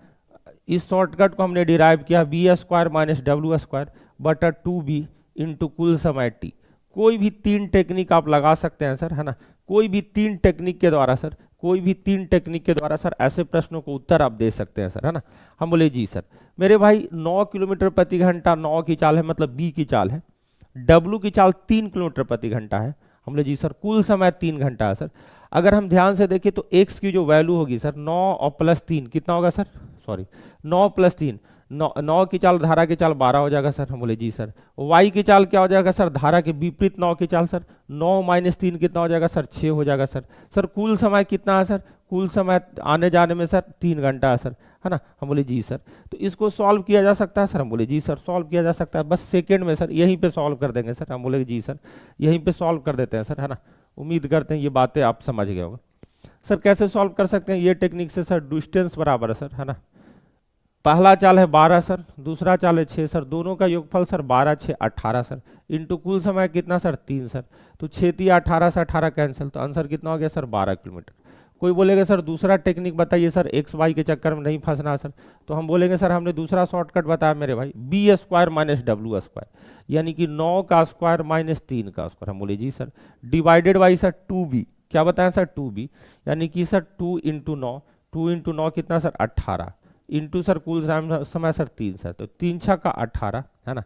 इस शॉर्टकट को हमने डिराइव किया बी² माइनस W² बटा 2b इंटू कुल समय t। कोई भी 3 टेक्निक आप लगा सकते हैं सर, है ना, कोई भी 3 टेक्निक के द्वारा सर, कोई भी 3 टेक्निक के द्वारा सर ऐसे प्रश्नों को उत्तर आप दे सकते हैं सर, है ना। हम बोले जी सर। मेरे भाई 9 किलोमीटर प्रति घंटा 9 की चाल है, मतलब बी की चाल है। W की चाल 3 किलोमीटर प्रति घंटा है। हम बोले जी सर। कुल समय 3 घंटा है सर। अगर हम ध्यान से देखें तो x की जो वैल्यू होगी सर 9 और प्लस 3 कितना होगा सर? सॉरी 9 प्लस 3, 9 की चाल धारा की चाल 12 हो जाएगा सर। हम बोले जी सर। y की चाल क्या हो जाएगा सर? धारा के विपरीत 9 की चाल सर। 9 माइनस 3 कितना हो जाएगा सर? 6 हो जाएगा सर। सर कुल समय कितना है सर? कुल समय आने जाने में सर 3 घंटा है सर, है ना। हम बोले जी सर। तो इसको सॉल्व किया जा सकता है सर? हम बोले जी सर सॉल्व किया जा सकता है, बस सेकंड में सर यहीं पे सॉल्व कर देंगे सर। हम बोले जी सर यहीं पे सॉल्व कर देते हैं सर, है ना। उम्मीद करते हैं ये बातें आप समझ गए होंगे सर। कैसे सॉल्व कर सकते हैं ये टेक्निक से सर? डिस्टेंस बराबर है सर, है ना। पहला चाल है 12 सर, दूसरा चाल है 6 सर, दोनों का योगफल सर 12 6 18 सर, इंटू कुल समय कितना सर? 3 सर। तो 6 3 18 से 18 कैंसिल, तो आंसर कितना हो गया सर? 12 किलोमीटर। कोई बोलेगा सर दूसरा टेक्निक बताइए सर, एक्स वाई के चक्कर में नहीं फंसना सर। तो हम बोलेंगे सर हमने दूसरा शॉर्टकट बताया मेरे भाई, B² माइनस W², यानी कि 9 का स्क्वायर माइनस 3 का स्क्वायर। हम बोले जी sir. Divided by sir 2b, क्या बताया सर? 2b, यानी कि सर 2 इंटू 9, 2 इंटू 9 कितना सर? 18, इंटू सर कुल समय सर 3 सर, तो 3 6 का 18, है ना।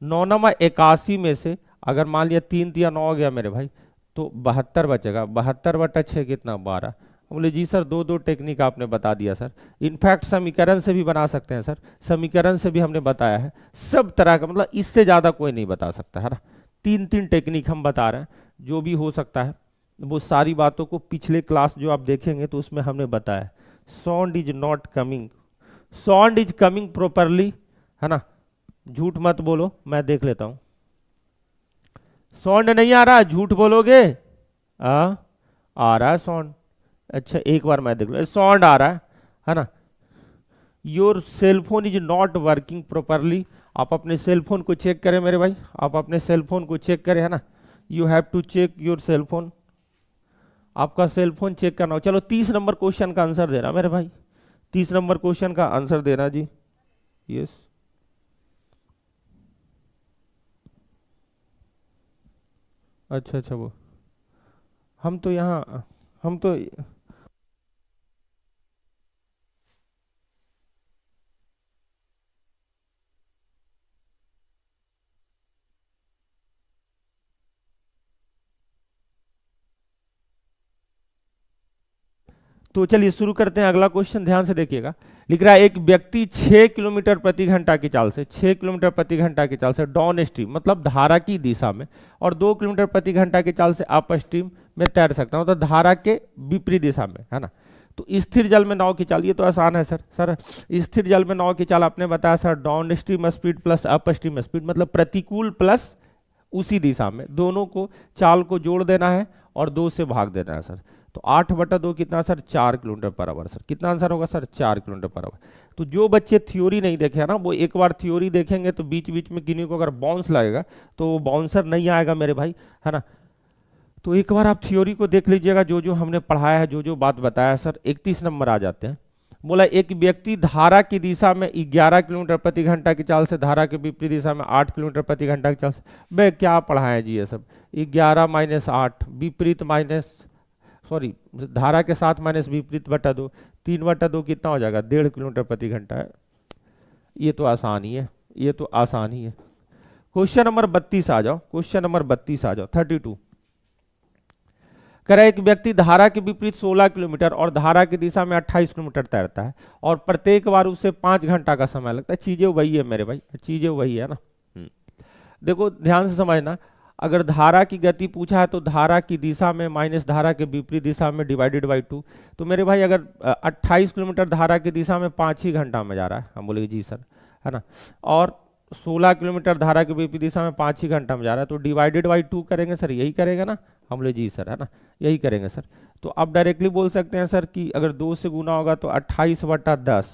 9 9 81 में से अगर मान लिया 3 3 9 हो गया मेरे भाई, तो 72 बचेगा। 72 बटा 6 कितना? 12। बोले जी सर दो टेक्निक आपने बता दिया सर। इनफैक्ट समीकरण से भी बना सकते हैं सर, समीकरण से भी हमने बताया है। सब तरह का, मतलब इससे ज़्यादा कोई नहीं बता सकता, है ना। 3 टेक्निक हम बता रहे हैं, जो भी हो सकता है वो सारी बातों को पिछले क्लास जो आप देखेंगे तो उसमें हमने बताया। Sound is not coming, sound is coming properly, है ना। झूठ मत बोलो, मैं देख लेता हूं। साउंड नहीं आ रहा, झूठ बोलोगे? आ रहा है साउंड। अच्छा एक बार मैं देख लो, साउंड आ रहा है ना। Your cellphone is not working properly. आप अपने सेलफोन को चेक करें मेरे भाई, आप अपने सेलफोन को चेक करें, है ना। You have to check your cellphone, आपका सेलफोन चेक करना हो। चलो 30 नंबर क्वेश्चन का आंसर देना मेरे भाई, 30 नंबर क्वेश्चन का आंसर देना जी। यस अच्छा वो हम तो यहाँ हम तो तो चलिए शुरू करते हैं। अगला क्वेश्चन ध्यान से देखिएगा। लिख रहा है एक व्यक्ति 6 किलोमीटर प्रति घंटा की चाल से, 6 किलोमीटर प्रति घंटा की चाल से डाउन स्ट्रीम मतलब धारा की दिशा में, और 2 किलोमीटर प्रति घंटा की चाल से अप स्ट्रीम में तैर सकता हूं, तो धारा के विपरीत दिशा में, है ना। तो स्थिर जल में नाव की चाल, ये तो आसान है सर। स्थिर जल में नाव की चाल आपने बताया sir, downstream speed plus up stream speed, मतलब प्रतिकूल प्लस उसी दिशा में, दोनों को चाल को जोड़ देना है और 2 से भाग देना है सर। तो 8 बटा 2 कितना sir? 4 kilometre per hour sir. कितना आंसर होगा सर? 4 kilometre per our. तो जो बच्चे थ्योरी नहीं देखे है ना, वो एक बार थ्योरी देखेंगे तो बीच बीच में किन्हीं को अगर बाउंस लगेगा तो वो बाउंसर नहीं आएगा मेरे भाई, है ना। तो एक बार आप थ्योरी को देख लीजिएगा, जो जो हमने पढ़ाया है, जो जो बात बताया सर। 31 नंबर आ जाते हैं। बोला एक व्यक्ति धारा की दिशा में 11 किलोमीटर प्रति घंटा की चाल से, धारा के विपरीत दिशा में 8 किलोमीटर प्रति घंटा की चाल से। भाई क्या पढ़ाया जी ये सब? 11 माइनस 8 विपरीत माइनस, सॉरी धारा के साथ माइनस विपरीत बटा 2, 3 बटा 2 कितना हो जाएगा? 1.5 किलोमीटर प्रति घंटा है। ये तो आसान ही है, ये तो आसान ही है। क्वेश्चन नंबर 32 आ जाओ, क्वेश्चन नंबर 32 आ जाओ, 32। कह रहा है एक व्यक्ति धारा के विपरीत 16 किलोमीटर और धारा की दिशा में 28 किलोमीटर तैरता है और प्रत्येक बार उसे 5 घंटा का समय लगता है। चीजें वही है मेरे भाई, चीजें वही है ना। देखो ध्यान से समझना, अगर धारा की गति पूछा है तो धारा की दिशा में माइनस धारा के विपरीत दिशा में डिवाइडेड बाई 2। तो मेरे भाई अगर 28 किलोमीटर धारा की दिशा में 5 ही घंटा में जा रहा है, हम बोलेंगे जी सर, है ना, और 16 किलोमीटर धारा के विपरीत दिशा में 5 ही घंटा में जा रहा है, तो डिवाइडेड बाई 2 करेंगे सर, यही करेंगे ना, हम बोले जी सर, है ना, यही करेंगे सर। तो आप डायरेक्टली बोल सकते हैं सर कि अगर 2 से गुना होगा तो 28/10,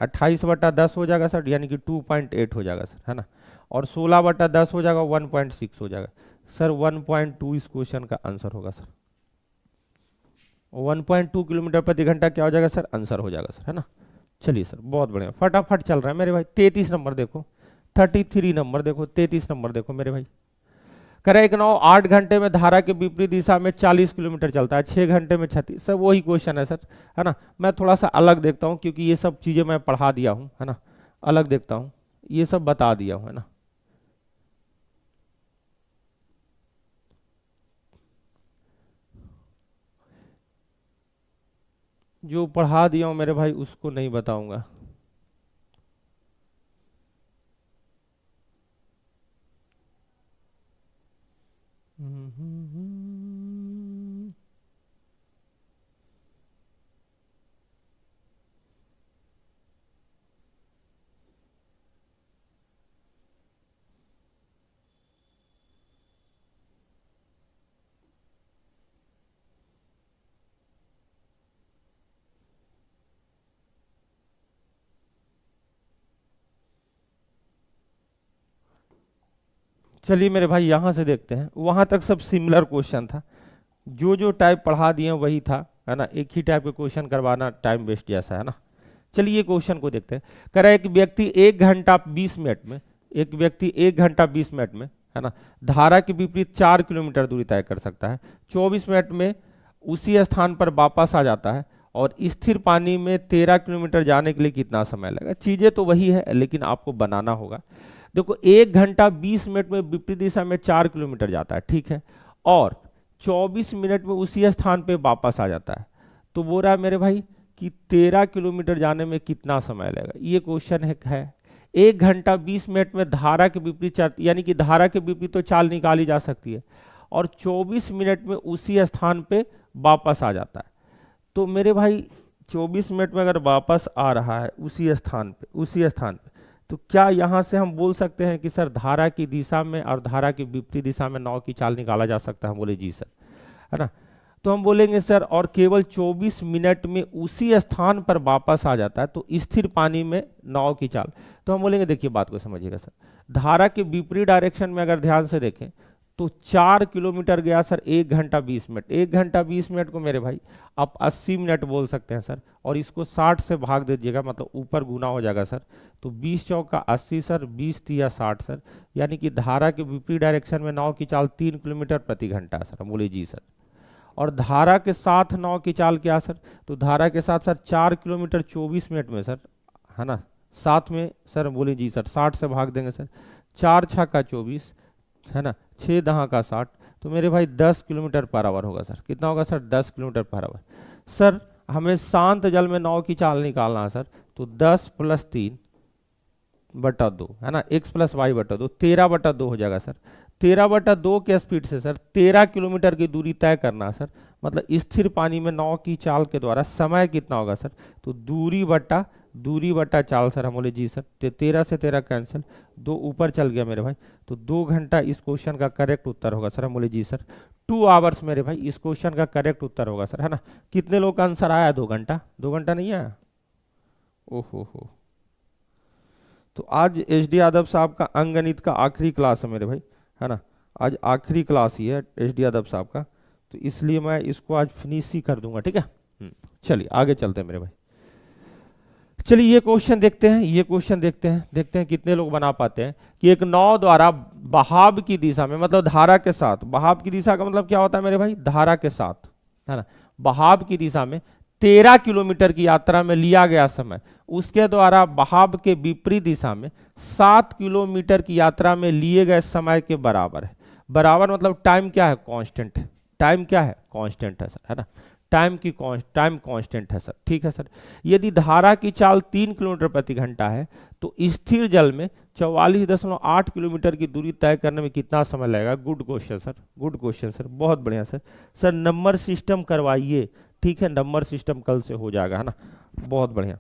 28/10 हो जाएगा सर, यानी कि 2.8 हो जाएगा सर, है ना, और 16/10 हो जाएगा 1.6 हो जाएगा सर। 1.2 इस क्वेश्चन का आंसर होगा सर। 1.2 किलोमीटर प्रति घंटा क्या हो जाएगा सर, आंसर हो जाएगा सर, है ना। चलिए सर, बहुत बढ़िया, फटाफट चल रहा है मेरे भाई। 33 नंबर देखो, 33 नंबर देखो, 33 नंबर देखो मेरे भाई। कह रहा है एक नाव 8 घंटे में धारा के विपरीत दिशा में 40 किलोमीटर चलता है, 6 घंटे में 36। सर वही क्वेश्चन है सर, है ना। मैं थोड़ा सा अलग देखता हूँ क्योंकि ये सब चीजें मैं पढ़ा दिया हूँ, है ना, अलग देखता हूँ, ये सब बता दिया हूँ, है ना। जो पढ़ा दिया हूँ मेरे भाई उसको नहीं बताऊंगा। चलिए मेरे भाई यहां से देखते हैं, वहां तक सब सिमिलर क्वेश्चन था, जो जो टाइप पढ़ा दिए वही था, है ना, एक ही टाइप के क्वेश्चन करवाना टाइम वेस्ट जैसा, है ना। चलिए क्वेश्चन को देखते हैं। कह रहा है एक व्यक्ति 1 घंटा 20 मिनट में, एक व्यक्ति 1 घंटा 20 मिनट में, है ना, धारा के विपरीत 4 किलोमीटर दूरी तय कर सकता है, 24 मिनट में उसी स्थान पर वापस आ जाता है और स्थिर पानी में 13 किलोमीटर जाने के लिए कितना समय लगेगा। चीजें तो वही है लेकिन आपको बनाना होगा। देखो 1 घंटा 20 मिनट में विपरीत दिशा में 4 किलोमीटर जाता है, ठीक है, और 24 मिनट में उसी स्थान पे वापस आ जाता है, तो बोल रहा है मेरे भाई कि 13 किलोमीटर जाने में कितना समय लगेगा। ये क्वेश्चन है। 1 घंटा 20 मिनट में धारा के विपरीत, यानी कि धारा के विपरीत तो चाल निकाली जा सकती है, और 24 मिनट में उसी स्थान पे वापस आ जाता है। तो मेरे भाई 24 मिनट में अगर वापस आ रहा है उसी स्थान पे, तो क्या यहां से हम बोल सकते हैं कि सर धारा की दिशा में और धारा की विपरीत दिशा में नाव की चाल निकाला जा सकता है। हम बोले जी सर, है ना। तो हम बोलेंगे सर और केवल 24 मिनट में उसी स्थान पर वापस आ जाता है, तो स्थिर पानी में नाव की चाल। तो हम बोलेंगे, देखिए बात को समझिएगा सर, धारा के विपरीत डायरेक्शन में अगर ध्यान से देखें तो 4 किलोमीटर गया सर 1 घंटा 20 मिनट। 1 घंटा 20 मिनट को मेरे भाई आप 80 मिनट बोल सकते हैं सर, और इसको 60 से भाग दीजिएगा, मतलब ऊपर गुना हो जाएगा सर। तो 20 चौका 80 सर, 20 तिया 60 सर, यानी कि धारा के विपरीत डायरेक्शन में नाव की चाल 3 किलोमीटर प्रति घंटा सर। हम बोले जी सर। और धारा के साथ नाव की चाल क्या सर, तो धारा के साथ सर 4 किलोमीटर 24 मिनट में सर, है ना, साथ में सर बोले जी सर 60 से भाग देंगे सर, 4 छक्का 24, है ना, 6 दहा का 60, तो मेरे भाई 10 किलोमीटर पर आवर होगा सर। कितना होगा sir, 10 kilometre per hour. Sir हमें शांत जल में नाव की चाल निकालना है सर, तो 10 + 3/2, है ना, x + y/2, 13/2 हो जाएगा सर। 13/2 के स्पीड से सर 13 किलोमीटर की दूरी तय करना सर, मतलब स्थिर पानी में नाव की चाल के द्वारा समय कितना होगा सर, तो दूरी बटा चाल सर। हम बोले जी सर। 13 से 13 कैंसिल, 2 ऊपर चल गया मेरे भाई, तो 2 घंटा इस क्वेश्चन का करेक्ट उत्तर होगा सर। हम बोले जी सर। 2 आवर्स मेरे भाई इस क्वेश्चन का करेक्ट उत्तर होगा सर, है ना। कितने लोग का आंसर आया, 2 घंटा, 2 घंटा नहीं आया, ओहो हो। तो आज HD यादव साहब का अंकगणित का आखिरी क्लास है मेरे भाई, है ना, आज आखिरी क्लास ही है HD यादव साहब का, तो इसलिए मैं इसको आज फिनिश ही कर दूंगा, ठीक है। चलिए आगे चलते हैं मेरे भाई। चलिए ये क्वेश्चन देखते हैं कितने लोग बना पाते हैं कि एक नाव द्वारा बहाव की दिशा में, मतलब धारा के साथ, बहाव की दिशा का मतलब क्या होता है मेरे भाई, धारा के साथ, है ना, बहाव की दिशा में 13 किलोमीटर की यात्रा में लिया गया समय उसके द्वारा बहाव के विपरीत दिशा में 7 किलोमीटर की यात्रा में लिए गए समय के बराबर है। बराबर मतलब टाइम क्या है, कांस्टेंट है। टाइम क्या है, कांस्टेंट है सर, है ना। टाइम कांस्टेंट है सर, ठीक है सर। यदि धारा की चाल 3 किलोमीटर प्रति घंटा है तो स्थिर जल में 44.8 किलोमीटर की दूरी तय करने में कितना समय लगेगा। Good question sir, good question sir, बहुत बढ़िया सर। सर नंबर सिस्टम करवाइए, ठीक है, नंबर सिस्टम कल से हो जाएगा, है ना, बहुत बढ़िया।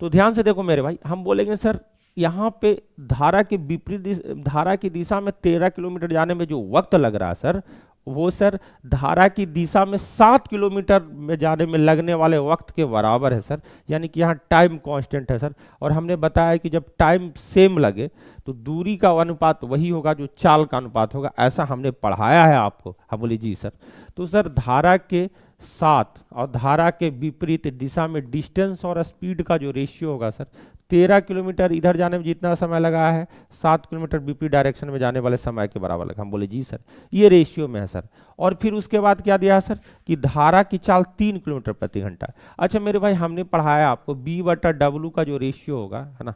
तो ध्यान से देखो मेरे भाई, हम बोलेंगे सर यहाँ पे धारा के विपरीत धारा की दिशा में 13 किलोमीटर जाने में जो वक्त लग रहा है सर, वो सर धारा की दिशा में 7 किलोमीटर में जाने में लगने वाले वक्त के बराबर है सर। यानी कि यहाँ टाइम कांस्टेंट है सर। और हमने बताया कि जब टाइम सेम लगे तो दूरी का अनुपात वही होगा जो चाल का अनुपात होगा, ऐसा हमने पढ़ाया है आपको। हम बोले जी सर। तो सर धारा के साथ और धारा के विपरीत दिशा में डिस्टेंस और स्पीड का जो रेशियो होगा सर, 13 किलोमीटर इधर जाने में जितना समय लगा है 7 किलोमीटर विपरीत डायरेक्शन में जाने वाले समय के बराबर लगा। हम बोले जी सर, ये रेशियो में है सर। और फिर उसके बाद क्या दिया है सर कि धारा की चाल 3 किलोमीटर प्रति घंटा। अच्छा मेरे भाई, हमने पढ़ाया आपको B/W का जो रेशियो होगा, है ना,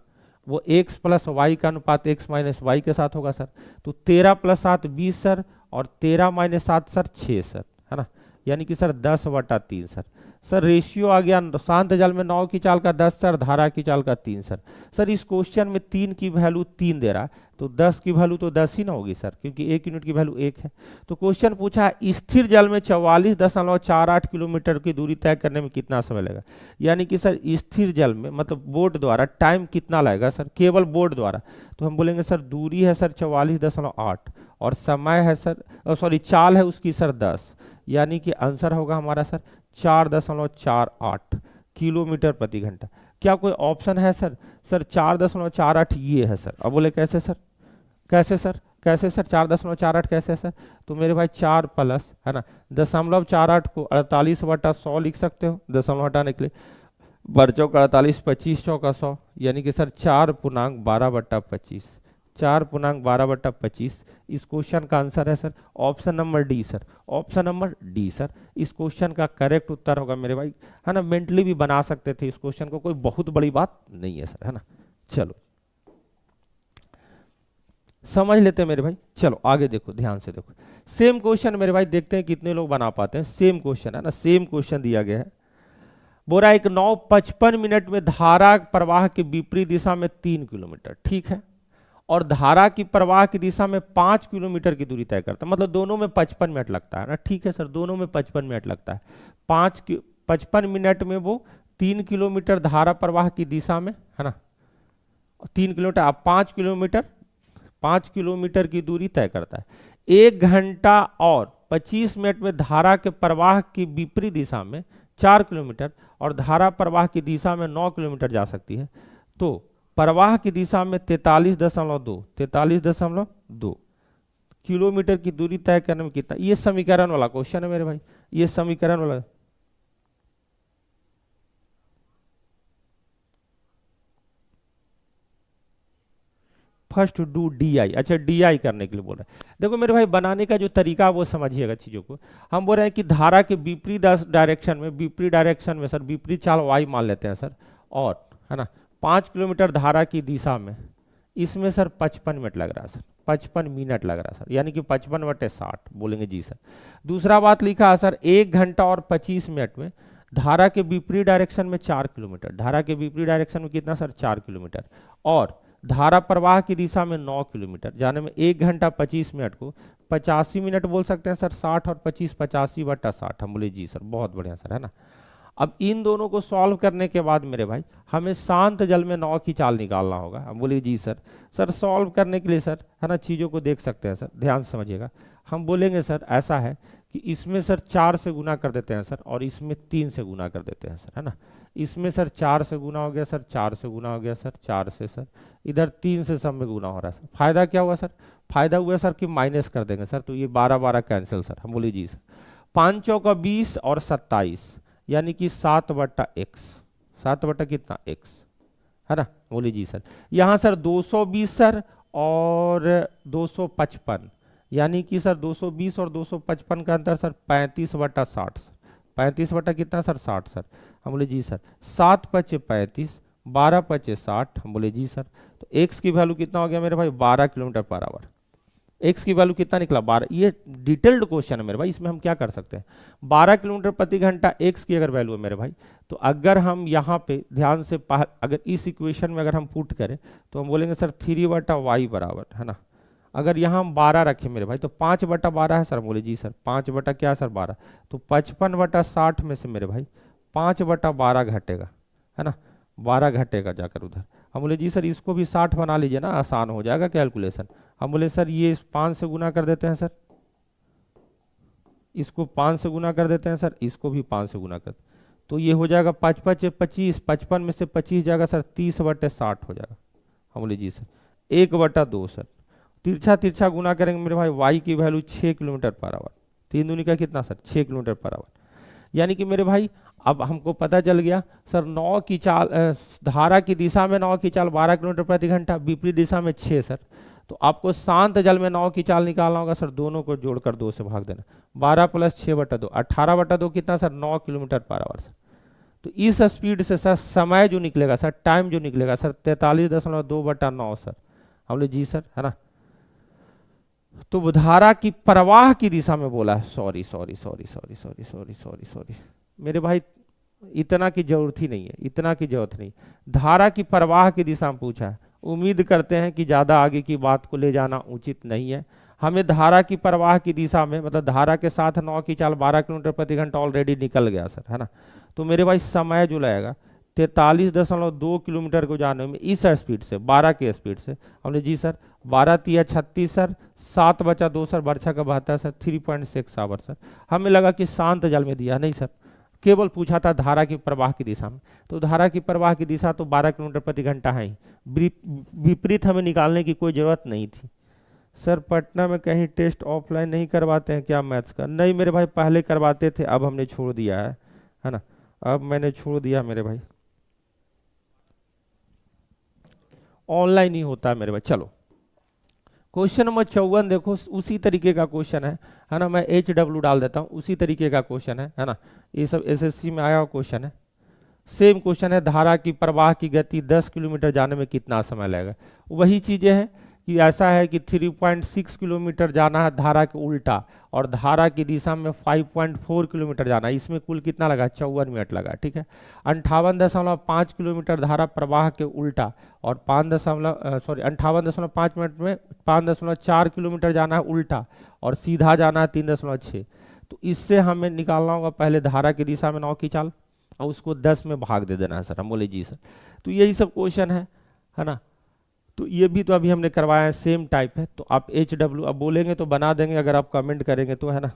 वो x प्लस वाई का अनुपात x माइनस वाई के साथ होगा सर। तो 13 + 7 20 सर, और 13 - 7 सर 6 सर, है ना, यानी कि सर 10/3 सर। सर रेशियो आ गया शांत जल में 9 की चाल का 10 सर, धारा की चाल का 3 सर। सर इस क्वेश्चन में 3 की वैल्यू 3 दे रहा है, तो 10 की वैल्यू तो 10 ही ना होगी सर, क्योंकि 1 यूनिट की वैल्यू 1 है। तो क्वेश्चन पूछा है स्थिर जल में 44.48 किलोमीटर की दूरी तय करने में कितना समय लगेगा। यानी कि सर स्थिर जल में मतलब बोट द्वारा टाइम कितना लगेगा सर, केवल बोट द्वारा। तो हम बोलेंगे सर दूरी है सर 44.8 और समय है सर, सॉरी चाल है उसकी सर 10, यानी कि आंसर होगा हमारा सर 4.48 किलोमीटर प्रति घंटा। क्या कोई ऑप्शन है सर? सर 4.48 ये है सर। अब बोले कैसे सर, कैसे सर, कैसे सर 4.48 कैसे सर? तो मेरे भाई 4 प्लस, है ना, 0.48 को 48/100 लिख सकते हो, दशमलव हटाने के लिए। बर्चों का 48, 25 चौका 100, यानी कि सर 4.12/25, 4.12/25। इस क्वेश्चन का आंसर है sir option number D sir, option number D sir. इस क्वेश्चन का करेक्ट उत्तर होगा मेरे भाई, है ना। मेंटली भी बना सकते थे इस क्वेश्चन को, कोई बहुत बड़ी बात नहीं है सर, है ना। चलो समझ लेते हैं मेरे भाई। चलो आगे देखो, ध्यान से देखो। सेम क्वेश्चन मेरे भाई, देखते हैं कितने लोग बना पाते हैं। सेम क्वेश्चन है ना, सेम क्वेश्चन दिया गया है। बोरा एक 9:55 मिनट में धारा प्रवाह के विपरीत दिशा में 3 किलोमीटर, ठीक है, और धारा की प्रवाह की दिशा में 5 किलोमीटर की दूरी तय करता है। मतलब दोनों में 55 मिनट लगता है ना, ठीक है सर, दोनों में 55 मिनट लगता है। 55 मिनट में वो 3 किलोमीटर धारा प्रवाह की दिशा में, है ना, 3 किलोमीटर, आप 5 किलोमीटर की दूरी तय करता है। 1 घंटा और 25 मिनट में धारा के प्रवाह की विपरीत दिशा में 4 किलोमीटर और धारा प्रवाह की दिशा में 9 किलोमीटर जा सकती है। तो प्रवाह की दिशा में 43.2 किलोमीटर की दूरी तय करने में कितना। ये समीकरण वाला क्वेश्चन है मेरे भाई, ये समीकरण वाला। फर्स्ट डू डी आई, अच्छा डी आई करने के लिए बोल रहे हैं। देखो मेरे भाई, बनाने का जो तरीका वो समझिएगा चीजों को। हम बोल रहे हैं कि धारा के विपरीत डायरेक्शन में, विपरीत डायरेक्शन में सर विपरीत चाल वाई मान लेते हैं सर, और है ना 5 किलोमीटर धारा की दिशा में, इसमें सर 55 मिनट लग रहा है सर, 55 मिनट लग रहा है सर, यानी कि 55/60 बोलेंगे जी सर। दूसरा बात लिखा है सर 1 घंटा और 25 मिनट में धारा के विपरीत डायरेक्शन में 4 किलोमीटर, धारा के विपरीत डायरेक्शन में कितना सर 4 किलोमीटर, और धारा प्रवाह की दिशा में 9 किलोमीटर, जाने में 1 घंटा 25 मिनट को 85 मिनट बोल सकते हैं सर। 60 और 25 85/60, हम बोले जी सर, बहुत बढ़िया सर, है ना। अब इन दोनों को सॉल्व करने के बाद मेरे भाई हमें शांत जल में 9 की चाल निकालना होगा। हम बोले जी सर। सर सॉल्व करने के लिए सर, है ना, चीज़ों को देख सकते हैं सर, ध्यान से समझिएगा। हम बोलेंगे सर ऐसा है कि इसमें सर 4 से गुना कर देते हैं सर, और इसमें 3 से गुना कर देते हैं सर, है ना। इसमें सर 4 से गुना हो गया सर, 4 से गुना हो गया सर, 4 से सर, इधर 3 से सब में गुना हो रहा है सर। फायदा क्या हुआ सर? फायदा हुआ सर कि माइनस कर देंगे सर, तो ये 12 कैंसिल सर। हम बोले जी सर। 5 चौका 20 और 27, यानी कि 7/x, 7 कितना x, है ना, बोले जी सर। यहाँ सर 220 सर और 255, यानी कि सर 220 और 255 का अंतर सर 35/60, 35 बटा कितना सर 60 सर। हम बोले जी सर। 7 पचे 35, 12 पचे 60। हम बोले जी सर। तो x की वैल्यू कितना हो गया मेरे भाई 12 किलोमीटर पर आवर। x की वैल्यू कितना निकला 12। ये डिटेल्ड क्वेश्चन है मेरे भाई, इसमें हम क्या कर सकते हैं। 12 किलोमीटर प्रति घंटा x की अगर वैल्यू है मेरे भाई, तो अगर हम यहाँ पे ध्यान से अगर इस इक्वेशन में अगर हम पुट करें तो हम बोलेंगे सर 3/y बराबर है ना। अगर यहाँ हम 12 रखें मेरे भाई तो 5/12 है सर। बोले जी सर 5 बटा क्या सर 12। तो 55/60 में से मेरे भाई 5/12 घटेगा है ना, 12 घटेगा जाकर उधर। हम बोले जी सर इसको भी 60 बना लीजिए ना, आसान हो जाएगा कैलकुलेशन। हम बोले सर ये 5 से गुना कर देते हैं सर, इसको 5 से गुना कर देते हैं सर, इसको भी 5 से गुना कर, तो ये हो जाएगा 5 5 25, 55 में से 25 जाएगा सर 30/60 हो जाएगा। हम बोले जी सर 1/2 सर। तिरछा तिरछा गुना करेंगे मेरे भाई, वाई की वैल्यू 6 किलोमीटर पर आवर। 3 दूनी का कितना सर 6 किलोमीटर पर आवर। यानी कि मेरे भाई अब हमको पता चल गया सर 9 की चाल धारा की दिशा में 9 की चाल 12 किलोमीटर प्रति घंटा, विपरीत दिशा में 6 सर। तो आपको शांत जल में 9 की चाल निकालना होगा सर, दोनों को जोड़कर 2 से भाग देना। 12 + 6/2, 18/2 कितना sir 9 kilometre per hour sir. तो इस स्पीड से सर समय जो निकलेगा सर, टाइम जो निकलेगा सर 43.2/9 सर। हम बोले जी सर है ना। तो धारा की प्रवाह की दिशा में बोला है, sorry sorry sorry sorry sorry sorry sorry sorry मेरे भाई, इतना की जरूरत ही नहीं है, इतना की जरूरत नहीं। धारा की प्रवाह की दिशा में पूछा है। उम्मीद करते हैं कि ज़्यादा आगे की बात को ले जाना उचित नहीं है। हमें धारा की प्रवाह की दिशा में मतलब धारा के साथ 9 की चाल 12 किलोमीटर प्रति घंटा ऑलरेडी निकल गया सर है ना। तो मेरे भाई समय जो लगेगा 43.2 किलोमीटर को जाने में इस स्पीड से 12 की स्पीड से। हमने जी सर 12 × 36 सर, 7/2 सर, बरछा का 72 सर, 3.6 आवर सर। हमें लगा कि शांत जल में दिया, नहीं सर, केवल पूछा था धारा की प्रवाह की दिशा में। तो धारा की प्रवाह की दिशा तो 12 किलोमीटर प्रति घंटा है ही, विपरीत हमें निकालने की कोई जरूरत नहीं थी। सर पटना में कहीं टेस्ट ऑफलाइन नहीं करवाते हैं क्या मैथ्स का? नहीं मेरे भाई, पहले करवाते थे, अब हमने छोड़ दिया है ना, अब मैंने छोड़ दिया मेरे भाई, ऑनलाइन ही होता है मेरे भाई। चलो क्वेश्चन नंबर 54 देखो, उसी तरीके का क्वेश्चन है ना। मैं HW डाल देता हूँ, उसी तरीके का क्वेश्चन है ना। ये सब SSC में आया हुआ क्वेश्चन है, सेम क्वेश्चन है। धारा की प्रवाह की गति 10 किलोमीटर जाने में कितना समय लगेगा। वही चीजें हैं कि ऐसा है कि 3.6 किलोमीटर जाना है धारा के उल्टा, और धारा की दिशा में 5.4 किलोमीटर जाना है। इसमें कुल कितना लगा 54 मिनट लगा, ठीक है। 58.5 किलोमीटर धारा प्रवाह के उल्टा और 58.5 मिनट में 5.4 किलोमीटर जाना है उल्टा, और सीधा जाना है 3.6। तो इससे हमें निकालना होगा पहले धारा की दिशा में 9 की चाल और उसको 10 में भाग दे देना है सर। हम बोले जी सर। तो यही सब क्वेश्चन है ना। तो ये भी तो अभी हमने करवाया है, सेम टाइप है। तो आप HW अब बोलेंगे तो बना देंगे, अगर आप कमेंट करेंगे तो है ना।